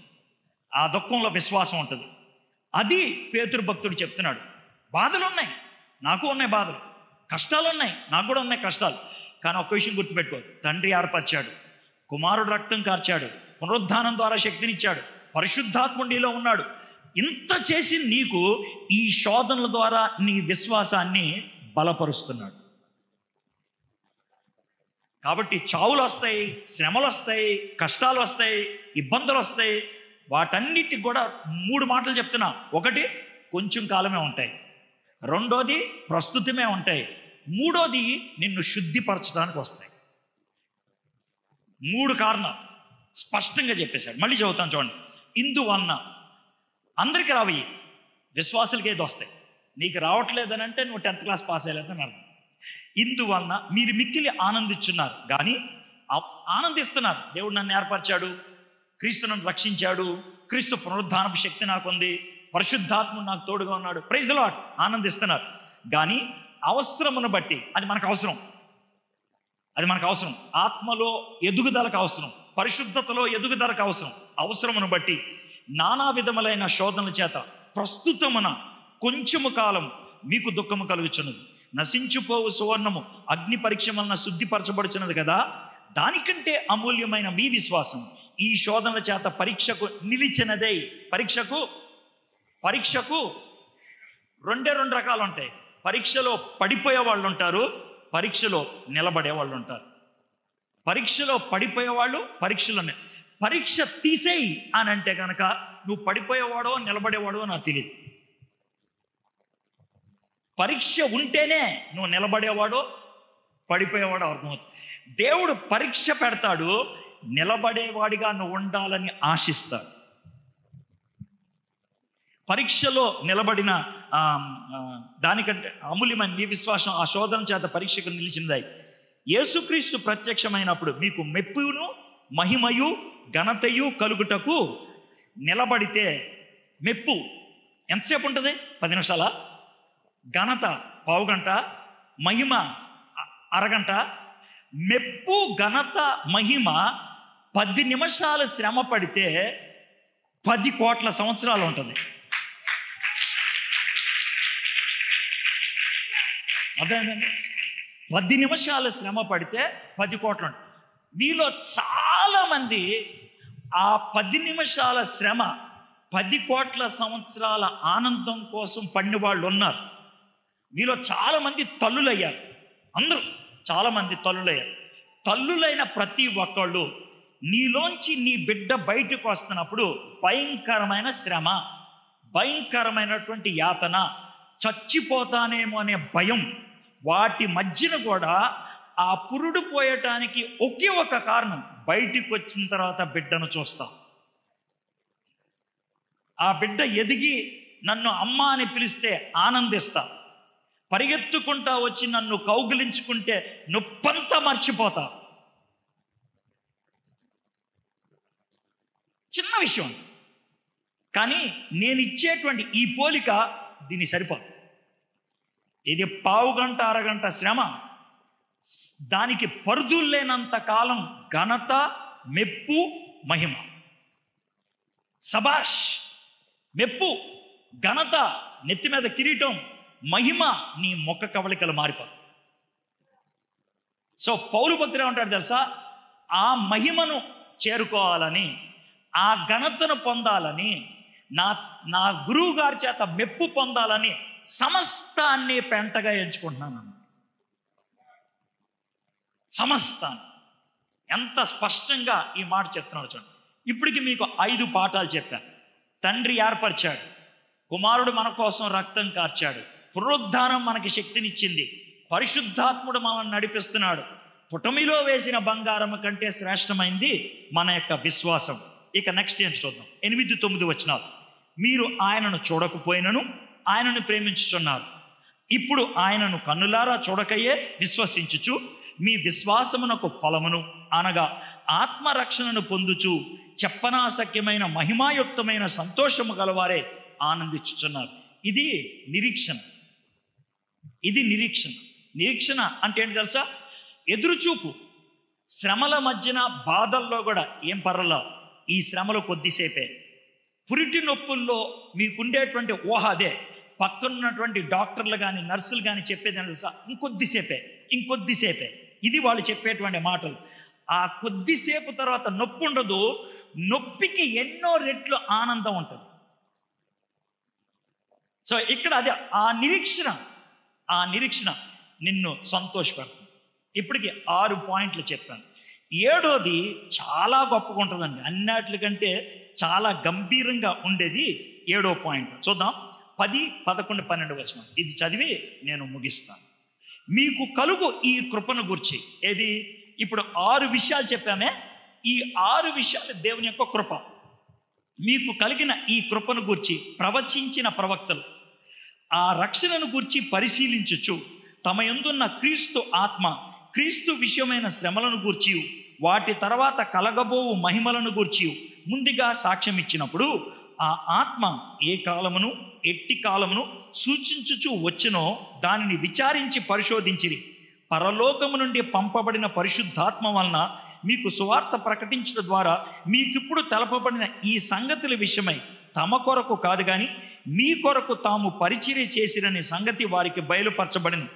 ఆ దుఃఖంలో విశ్వాసం ఉంటుంది. అది పేతురు భక్తుడు చెప్తున్నాడు. బాధలు ఉన్నాయి, నాకు ఉన్నాయి బాధలు, కష్టాలు ఉన్నాయి, నాకు కూడా ఉన్నాయి కష్టాలు. కానీ ఒక్క విషయం గుర్తుపెట్టుకో, తండ్రి ఏర్పరిచాడు, కుమారుడు రక్తం కార్చాడు, పునరుద్ధానం ద్వారా శక్తినిచ్చాడు, పరిశుద్ధాత్ముడిలో ఉన్నాడు. ఇంత చేసి నీకు ఈ శోధనల ద్వారా నీ విశ్వాసాన్ని బలపరుస్తున్నాడు. కాబట్టి చావులు వస్తాయి, శ్రమలు వస్తాయి, కష్టాలు వస్తాయి, ఇబ్బందులు వస్తాయి. వాటన్నిటికి కూడా 3 మాటలు చెప్తున్నా. ఒకటి, కొంచెం కాలమే ఉంటాయి. రెండోది, ప్రస్తుతమే ఉంటాయి. మూడోది, నిన్ను శుద్ధిపరచడానికి వస్తాయి. 3 కారణాలు స్పష్టంగా చెప్పేశాడు. మళ్ళీ చదువుతాను చూడండి. ఇందువలన అందరికీ రావయ్యి, విశ్వాసులకి ఏది వస్తాయి. నీకు రావట్లేదని అంటే నువ్వు 10th క్లాస్ పాస్ అయ్యలేదని అర్థం. ఇందువలన మీరు మిక్కిలి ఆనందించున్నారు, కానీ ఆనందిస్తున్నారు. దేవుడు నన్ను ఏర్పరిచాడు, క్రీస్తు నన్ను రక్షించాడు, క్రీస్తు పునరుద్ధానపు శక్తి నాకుంది, పరిశుద్ధాత్ముడు నాకు తోడుగా ఉన్నాడు, ప్రైజ్ ది లార్డ్, ఆనందిస్తున్నారు. కానీ అవసరమును బట్టి, అది మనకు అవసరం, అది మనకు అవసరం. ఆత్మలో ఎదుగుదలకు అవసరం, పరిశుద్ధతలో ఎదుగుదలకు అవసరం. అవసరమును బట్టి నానా విధములైన శోధనల చేత ప్రస్తుతమున కొంచెము కాలం మీకు దుఃఖము కలుగుచున్నది. నశించిపోవు సువర్ణము అగ్ని పరీక్ష వలన శుద్ధిపరచబడుచున్నది కదా, దానికంటే అమూల్యమైన మీ విశ్వాసం ఈ శోధనల చేత పరీక్షకు నిలిచినదే. పరీక్షకు 2 రకాలు ఉంటాయి. పరీక్షలో పడిపోయే వాళ్ళు ఉంటారు, పరీక్షలో నిలబడే వాళ్ళు ఉంటారు. పరీక్షలో పడిపోయేవాళ్ళు పరీక్ష తీసేయి అని అంటే కనుక నువ్వు పడిపోయేవాడో నిలబడేవాడో నాకు తెలియదు. పరీక్ష ఉంటేనే నువ్వు నిలబడేవాడో పడిపోయేవాడో అర్థమవుతుంది. దేవుడు పరీక్ష పెడతాడు, నిలబడేవాడిగా నువ్వు ఉండాలని ఆశిస్తాడు. పరీక్షలో నిలబడిన దానికంటే అమూల్యమైన నీ విశ్వాసం ఆ శోధన చేత పరీక్షకు నిలిచింది. యేసుక్రీస్తు ప్రత్యక్షమైనప్పుడు మీకు మెప్పును మహిమయు ఘనతయు కలుగుటకు నిలబడితే, మెప్పు ఎంతసేపు ఉంటుంది? 10 నిమిషాల, ఘనత పావు గంట, మహిమ అరగంట. మెప్పు, ఘనత, మహిమ 10 నిమిషాలు శ్రమ పడితే 10 కోట్ల సంవత్సరాలు ఉంటుంది. అదేనండి, 10 నిమిషాలు శ్రమ పడితే 10 కోట్లు ఉంటుంది. మీలో చాలామంది ఆ 10 నిమిషాల శ్రమ 10 కోట్ల సంవత్సరాల ఆనందం కోసం పడిన వాళ్ళు ఉన్నారు. మీలో చాలామంది తల్లులయ్యారు. అందరూ చాలామంది తల్లులయ్యారు. తల్లులైన ప్రతి ఒక్కళ్ళు నీలోంచి నీ బిడ్డ బయటకు వస్తున్నప్పుడు భయంకరమైన శ్రమ, భయంకరమైనటువంటి యాతన, చచ్చిపోతానేమో అనే భయం, వాటి మధ్యన కూడా ఆ పురుడు పోయటానికి ఒకే ఒక కారణం, బయటికి వచ్చిన తర్వాత బిడ్డను చూస్తాం. ఆ బిడ్డ ఎదిగి నన్ను అమ్మ అని పిలిస్తే ఆనందిస్తా, పరిగెత్తుకుంటా వచ్చి నన్ను కౌగిలించుకుంటే నొప్పంతా మర్చిపోతా. చిన్న విషయం, కానీ నేను ఇచ్చేటువంటి ఈ పోలిక దీన్ని సరిపోదు. ఇది పావు గంట అరగంట శ్రమ, దానికి పరుదులు లేనంత కాలం ఘనత, మెప్పు, మహిమ. సబాష్! మెప్పు, ఘనత, నెత్తి మీద కిరీటం, మహిమ నీ ముఖ కవళికలు మారిపోతాయి. సో పౌలు భక్తుడు ఏమంటాడు తెలుసా? ఆ మహిమను చేరుకోవాలని, ఆ ఘనతను పొందాలని, నా గురువు గారి చేత మెప్పు పొందాలని సమస్తాన్ని పెంటగా ఎంచుకుంటున్నాను. సమస్తాన్ని. ఎంత స్పష్టంగా ఈ మాట చెప్తున్నాడు చూడండి. ఇప్పటికి మీకు 5 పాఠాలు చెప్పాను. తండ్రి ఏర్పరిచాడు, కుమారుడు మన కోసం రక్తం కార్చాడు, పునరుద్ధానం మనకి శక్తినిచ్చింది, పరిశుద్ధాత్ముడు మనల్ని నడిపిస్తున్నాడు, పుటమిలో వేసిన బంగారం కంటే శ్రేష్టమైంది మన యొక్క విశ్వాసం. ఇక నెక్స్ట్ ఏం చూద్దాం. 8-9 వచనాలు. మీరు ఆయనను చూడకపోయినను ఆయనను ప్రేమించుచున్నారు, ఇప్పుడు ఆయనను కన్నులారా చూడకయే విశ్వసించుచు మీ విశ్వాసమునకు ఫలమును అనగా ఆత్మరక్షణను పొందుచు చెప్పనాశక్యమైన మహిమాయుక్తమైన సంతోషము గలవారే ఆనందించుచున్నారు. ఇది నిరీక్షణ. ఇది నిరీక్షణ. నిరీక్షణ అంటే ఏంటి తెలుసా? ఎదురుచూపు. శ్రమల మధ్యన బాధల్లో కూడా ఏం పర్వాలా, ఈ శ్రమలు కొద్దిసేపే. పురిటి నొప్పుల్లో మీకుండేటువంటి ఊహ అదే. పక్కనున్నటువంటి డాక్టర్లు కానీ నర్సులు కానీ చెప్పేది తెలుసా? ఇంకొద్దిసేపే. ఇది వాళ్ళు చెప్పేటువంటి మాటలు. ఆ కొద్దిసేపు తర్వాత నొప్పి ఉండదు, నొప్పికి ఎన్నో రెట్లు ఆనందం ఉంటుంది. సో ఇక్కడ అది ఆ నిరీక్షణ నిన్ను సంతోషపెడుతుంది. ఇప్పటికి 6 పాయింట్లు చెప్పాను. 7వది చాలా గొప్పగా ఉంటుందండి, అన్నిటికంటే చాలా గంభీరంగా ఉండేది 7వ పాయింట్. చూద్దాం. 10, 11, 12 వచనం ఇది చదివి నేను ముగిస్తాను. మీకు కలుగు ఈ కృపను గురించి, ఏది ఇప్పుడు 6 విషయాలు చెప్పామే, ఈ 6 విషయాలు దేవుని యొక్క కృప. మీకు కలిగిన ఈ కృపను గూర్చి ప్రవచించిన ప్రవక్తలు ఆ రక్షణను గూర్చి పరిశీలించుచు తమ యందున్న క్రీస్తు విషయమైన శ్రమలను గూర్చి వాటి తర్వాత కలగబోవు మహిమలను గూర్చి ముందుగా సాక్ష్యం ఇచ్చినప్పుడు ఆ ఆత్మ ఏ కాలమును ఎట్టి కాలమును సూచించుచు వచ్చినో దానిని విచారించి పరిశోధించిరి. పరలోకము నుండి పంపబడిన పరిశుద్ధాత్మ వలన మీకు సువార్త ప్రకటించడం ద్వారా మీకిప్పుడు తెలపబడిన ఈ సంగతుల విషయమై తమ కొరకు కాదు కానీ మీ కొరకు తాము పరిచర్య చేసిరనే సంగతి వారికి బయలుపరచబడింది.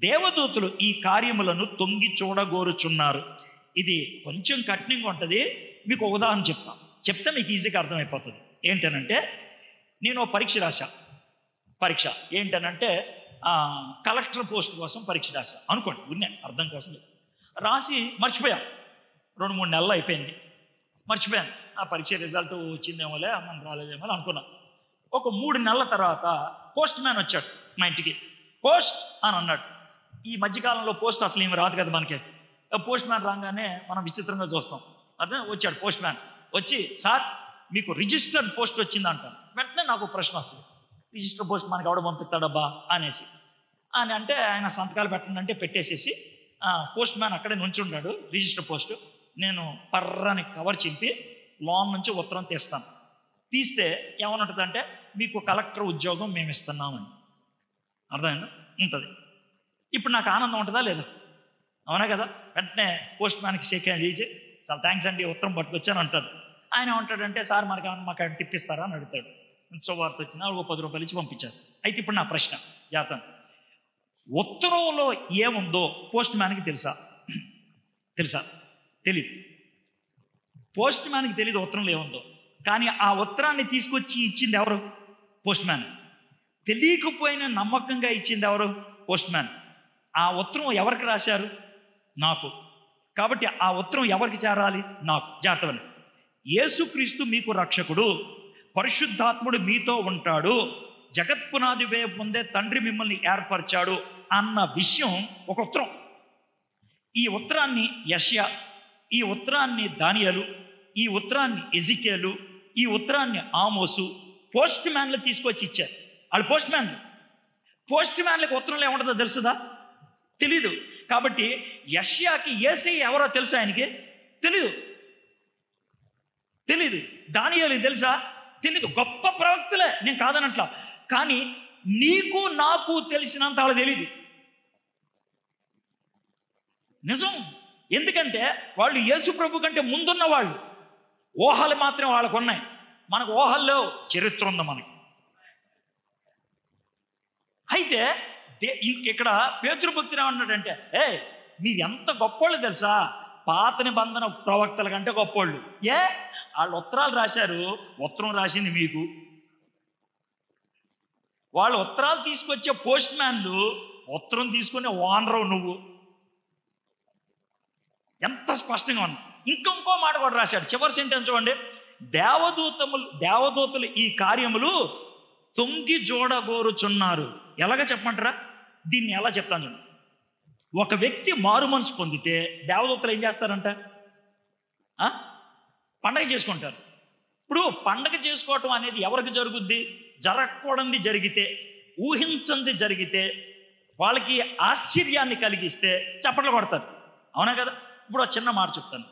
దేవదూతలు ఈ కార్యములను తొంగి చూడగోరుచున్నారు. ఇది కొంచెం కఠినంగా ఉంటుంది. మీకు ఒక ఉదాహరణ చెప్తే మీకు ఈజీగా అర్థమైపోతుంది. ఏంటనంటే, నేను పరీక్ష రాశా. పరీక్ష ఏంటనంటే కలెక్టర్ పోస్ట్ కోసం పరీక్ష రాశా అనుకోండి, ఉన్నే అర్థం కోసం రాసి మర్చిపోయాను. 2-3 నెలలు అయిపోయింది, మర్చిపోయాను. ఆ పరీక్ష రిజల్ట్ వచ్చిందేమోలే, మనం రాలేదేమో అనుకున్నాను. ఒక 3 నెలల తర్వాత పోస్ట్ మ్యాన్ వచ్చాడు మా ఇంటికి. పోస్ట్ అని అన్నాడు. ఈ మధ్యకాలంలో పోస్ట్ అసలు ఏమి రాదు కదా మనకి. పోస్ట్ మ్యాన్ రాగానే మనం విచిత్రంగా చూస్తాం. అదే వచ్చాడు పోస్ట్ మ్యాన్. వచ్చి, సార్ మీకు రిజిస్టర్డ్ పోస్ట్ వచ్చింది అంటాను. వెంటనే నాకు ప్రశ్న వస్తుంది, రిజిస్టర్ పోస్ట్ మనకి ఎవడ పంపిస్తాడబ్బా అనేసి. అని అంటే ఆయన సంతకాలు పెట్టండి అంటే పెట్టేసేసి పోస్ట్ మ్యాన్ అక్కడే నుంచున్నాడు, రిజిస్టర్ పోస్ట్. నేను పర్రని కవర్ చింపి లోన్ నుంచి ఉత్తరం తీస్తాను. తీస్తే ఏమనుంటుందంటే, మీకు కలెక్టర్ ఉద్యోగం మేము ఇస్తున్నామని. అర్థమైందా? ఉంటుంది. ఇప్పుడు నాకు ఆనందం ఉంటుందా లేదా? అవునా కదా? వెంటనే పోస్ట్ మ్యాన్కి షేక్ హ్యాండ్ ఇచ్చి, చాలా థ్యాంక్స్ అండి ఉత్తరం పట్టుకొచ్చాను అంటాడు. ఆయన ఏమంటాడంటే, సార్ మనకి ఏమన్నా మాకు తిప్పిస్తారా అని అడుగుతాడు. శుభవార్త వచ్చినా ఒక 10 రూపాయలు ఇచ్చి పంపించేస్తాను. అయితే ఇప్పుడు నా ప్రశ్న జాతం, ఉత్తరంలో ఏముందో పోస్ట్ మ్యాన్కి తెలుసా? తెలీదు. పోస్ట్ మ్యాన్కి తెలియదు ఉత్తరంలో ఏముందో. కానీ ఆ ఉత్తరాన్ని తీసుకొచ్చి ఇచ్చింది ఎవరు? Post man. తెలియకపోయినా నమ్మకంగా ఇచ్చింది ఎవరు? Post man. ఆ ఉత్తరం ఎవరికి రాశారు? నాకు. కాబట్టి ఆ ఉత్తరం ఎవరికి చేరాలి? నాకు. జాతవని, యేసుక్రీస్తు మీకు రక్షకుడు, పరిశుద్ధాత్ముడు మీతో ఉంటాడు, జగత్పునాది వేయ ముందే తండ్రి మిమ్మల్ని ఏర్పరిచాడు అన్న విషయం ఒక ఉత్తరం. ఈ ఉత్తరాన్ని యెషయా, ఈ ఉత్తరాన్ని దానియేలు, ఈ ఉత్తరాన్ని ఎజికేలు, ఈ ఉత్తరాన్ని ఆమోసు పోస్ట్ మ్యాన్లు తీసుకొచ్చి ఇచ్చారు. వాళ్ళు పోస్ట్ మ్యాన్లకు ఉత్తరంలో ఏముంటుందో తెలుసుదా? తెలీదు. కాబట్టి యెషయాకి యేసయ్య ఎవరో తెలుసా? ఆయనకి తెలీదు. దానియేలుకి తెలుసా? తెలీదు. గొప్ప ప్రవక్తలే, నేను కాదనట్లా. కానీ నీకు నాకు తెలిసినంత వాళ్ళు తెలీదు. నిజం. ఎందుకంటే వాళ్ళు యేసు ప్రభు కంటే ముందున్న వాళ్ళు. ఊహలు మాత్రం వాళ్ళకు ఉన్నాయి, మనకు ఊహల్లో చరిత్ర ఉంది మనకి. అయితే ఇక్కడ పేతురు భక్తులు ఏమన్నాడంటే, మీరు ఎంత గొప్పోళ్ళు తెలుసా? పాత నిబంధన ప్రవక్తల కంటే గొప్పోళ్ళు. వాళ్ళు ఉత్తరాలు రాశారు, ఉత్తరం రాసింది మీకు. వాళ్ళు ఉత్తరాలు తీసుకొచ్చే పోస్ట్ మ్యాన్లు, ఉత్తరం తీసుకునే ఓనరు నువ్వు. ఎంత స్పష్టంగా ఉంది. ఇంకో మాట కూడా రాశాడు, చివరి సెంటెన్స్ చూడండి. దేవదూతలు ఈ కార్యములు తొంగి చూడగోరుచున్నారు. ఎలాగ చెప్పమంటారా? దీన్ని ఎలా చెప్తాను చూడండి. ఒక వ్యక్తి మారు మనసు పొందితే దేవదూతలు ఏం చేస్తారంట? పండగ చేసుకుంటారు. ఇప్పుడు పండగ చేసుకోవటం అనేది ఎవరికి జరుగుద్ది? జరగకూడనిది జరిగితే, ఊహించంది జరిగితే, వాళ్ళకి ఆశ్చర్యాన్ని కలిగిస్తే చప్పట్లు కొడతారు. అవునా కదా? ఇప్పుడు చిన్న మాట చెప్తాను.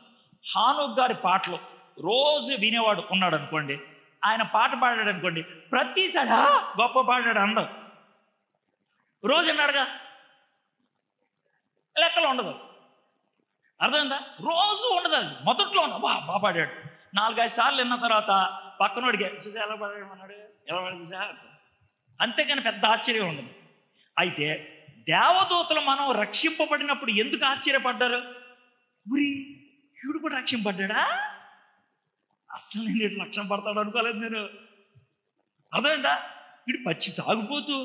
హానోక్ గారి పాటలు రోజు వినేవాడు ఉన్నాడు అనుకోండి, ఆయన పాట పాడాడు అనుకోండి, ప్రతిసారి గొప్ప పాడాడు అందరు. రోజు అన్నాడుగా, లెక్కలో ఉండదు. అర్థమైందా? రోజు ఉండదు. అది మొదట్లో బాగా పాడాడు. 4-5 సార్లు విన్న తర్వాత పక్కనోడికి చూసా ఎలా పాడాడు, ఎలా పాడు చూసా, అంతేగాని పెద్ద ఆశ్చర్యం ఉండదు. అయితే దేవదూతలు మనం రక్షింపబడినప్పుడు ఎందుకు ఆశ్చర్యపడ్డారు? ఊరి వీడు కూడా రక్షింపడ్డా? అసలు నేను రక్షణ పడతాడు అనుకోలేదు నేను. అర్థమైందా? వీడు పచ్చి తాగుపోతూ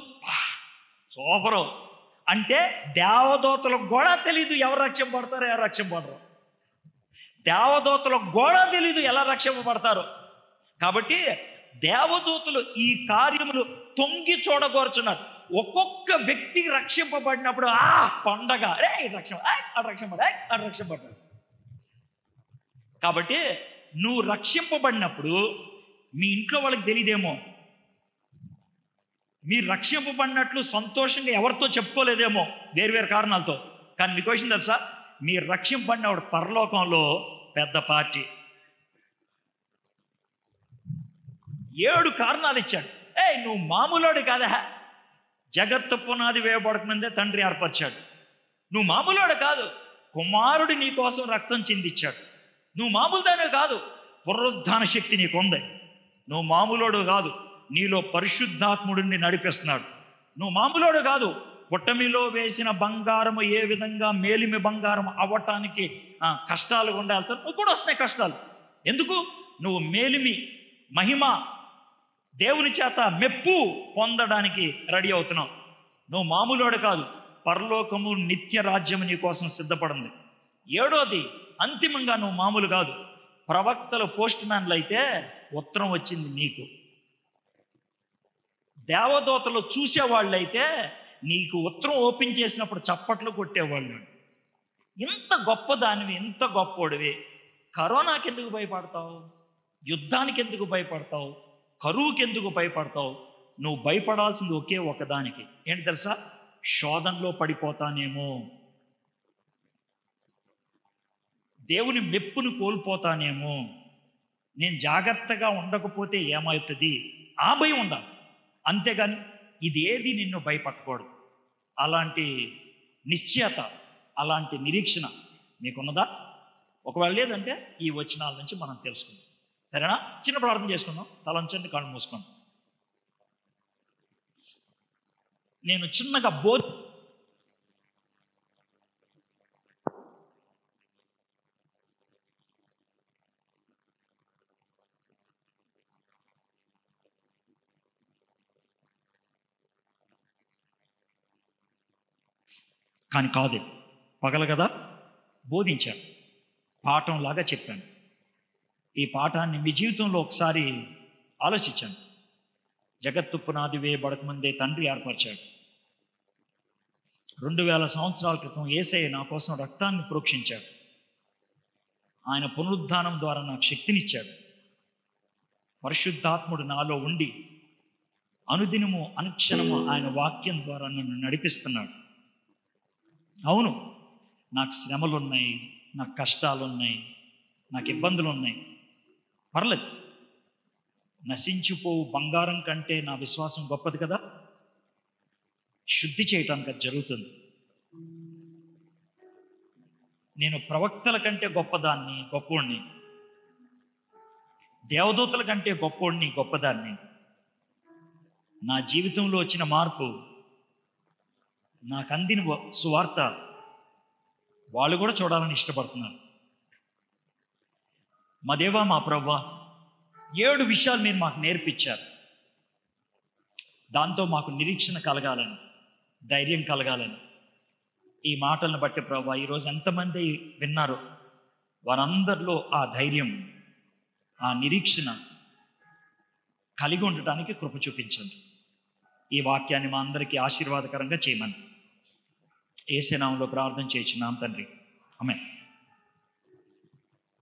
సూపరు అంటే దేవదూతలకు కూడా తెలీదు ఎవరు రక్షింపబడతారో ఎవరు రక్షింపబడరు. దేవదూతలకు కూడా తెలీదు ఎలా రక్షింపబడతారో. కాబట్టి దేవదూతలు ఈ కార్యములు తొంగి చూడగోరుచున్నారు. ఒక్కొక్క వ్యక్తి రక్షింపబడినప్పుడు పండగ, రక్షింపబడ్డాడు. కాబట్టి నువ్వు రక్షింపబడినప్పుడు మీ ఇంట్లో వాళ్ళకి తెలియదేమో, మీరు రక్షింపబడినట్లు సంతోషంగా ఎవరితో చెప్పుకోలేదేమో వేరు కారణాలతో. కానీ మీకు విషయం తెలుసా, మీరు రక్షింపబడినప్పుడు పరలోకంలో పెద్ద పార్టీ. 7 కారణాలు ఇచ్చాడు. నువ్వు మామూలోడు కాదా, జగత్తు పునాది వేయబడకముందే తండ్రి ఏర్పరిచాడు. నువ్వు మామూలోడు కాదు, కుమారుడు నీ కోసం రక్తం చిందించాడు. నువ్వు మామూలుదానే కాదు, పునరుద్ధాన శక్తి నీకు ఉంది. నువ్వు మామూలోడు కాదు, నీలో పరిశుద్ధాత్ముడిని నడిపిస్తున్నాడు. నువ్వు మామూలోడు కాదు, పుట్టమిలో వేసిన బంగారము ఏ విధంగా మేలిమి బంగారం అవ్వటానికి కష్టాలు గుండా వెళ్తావు, నువ్వు కూడా వస్తున్నాయి కష్టాలు. ఎందుకు? నువ్వు మేలిమి మహిమ దేవుని చేత మెప్పు పొందడానికి రెడీ అవుతున్నావు. నువ్వు మామూలోడు కాదు, పరలోకము నిత్య రాజ్యము నీ కోసం సిద్ధపడింది. 7వది, అంతిమంగా నువ్వు మామూలు కాదు. ప్రవక్తలు పోస్ట్ మ్యాన్లు అయితే ఉత్తరం వచ్చింది నీకు. దేవదూతలు చూసేవాళ్ళైతే నీకు ఉత్తరం ఓపెన్ చేసినప్పుడు చప్పట్లు కొట్టేవాళ్ళు. ఇంత గొప్పదానివి, ఇంత గొప్పోడివి, కరోనాకి ఎందుకు భయపడతావు? యుద్ధానికి ఎందుకు భయపడతావు? కరువుకి ఎందుకు భయపడతావు? నువ్వు భయపడాల్సింది ఒకే ఒకదానికి, ఏంటి తెలుసా? శోధనలో పడిపోతానేమో, దేవుని మెప్పును కోల్పోతానేమో, నేను జాగ్రత్తగా ఉండకపోతే ఏమవుతుంది, ఆ భయం ఉండాలి. అంతేగాని ఇదేది నిన్ను భయపడకూడదు. అలాంటి నిశ్చయత, అలాంటి నిరీక్షణ మీకున్నదా? ఒకవేళ లేదంటే ఈ వచనాల నుంచి మనం తెలుసుకుందాం. సరేనా? చిన్న ప్రార్థన చేసుకుందాం. తలంచండి, కళ్ళు మూసుకోండి. నేను చిన్నగా కానీ కాదు, పగల కదా బోధించాను, పాఠంలాగా చెప్పాను. ఈ పాఠాన్ని మీ జీవితంలో ఒకసారి ఆలోచించాను. జగత్తు పునాది వేయబడకముందే తండ్రి ఏర్పరిచాడు. 2000 సంవత్సరాల క్రితం యేసయ్య నా కోసం రక్తాన్ని ప్రోక్షించాడు. ఆయన పునరుద్ధానం ద్వారా నాకు శక్తినిచ్చాడు. పరిశుద్ధాత్ముడు నాలో ఉండి అనుదినము అనుక్షణము ఆయన వాక్యం ద్వారా నన్ను నడిపిస్తున్నాడు. అవును, నాకు శ్రమలు ఉన్నాయి, నాకు కష్టాలు ఉన్నాయి, నాకు ఇబ్బందులు ఉన్నాయి. పర్లేదు, నశించిపోవు బంగారం కంటే నా విశ్వాసం గొప్పది కదా. శుద్ధి చేయటానికి అది జరుగుతుంది. నేను ప్రవక్తల కంటే గొప్పవాడిని, దేవదూతల కంటే గొప్పదాన్ని. నా జీవితంలో వచ్చిన మార్పు, నాకు అందిన సువార్త వాళ్ళు కూడా చూడాలని ఇష్టపడుతున్నారు. మా దేవా, మా ప్రభువా, 7 విషయాలు మీరు మాకు నేర్పించారు. దాంతో మాకు నిరీక్షణ కలగాలని, ధైర్యం కలగాలని ఈ మాటలను బట్టి ప్రభువా, ఈరోజు ఎంతమంది విన్నారో వారందరిలో ఆ ధైర్యం, ఆ నిరీక్షణ కలిగి ఉండటానికి కృప చూపించండి. ఈ వాక్యాన్ని మా అందరికీ ఆశీర్వాదకరంగా చేయమని యేసు నామములో ప్రార్థన చేయుచున్నాం తండ్రి. ఆమేన్.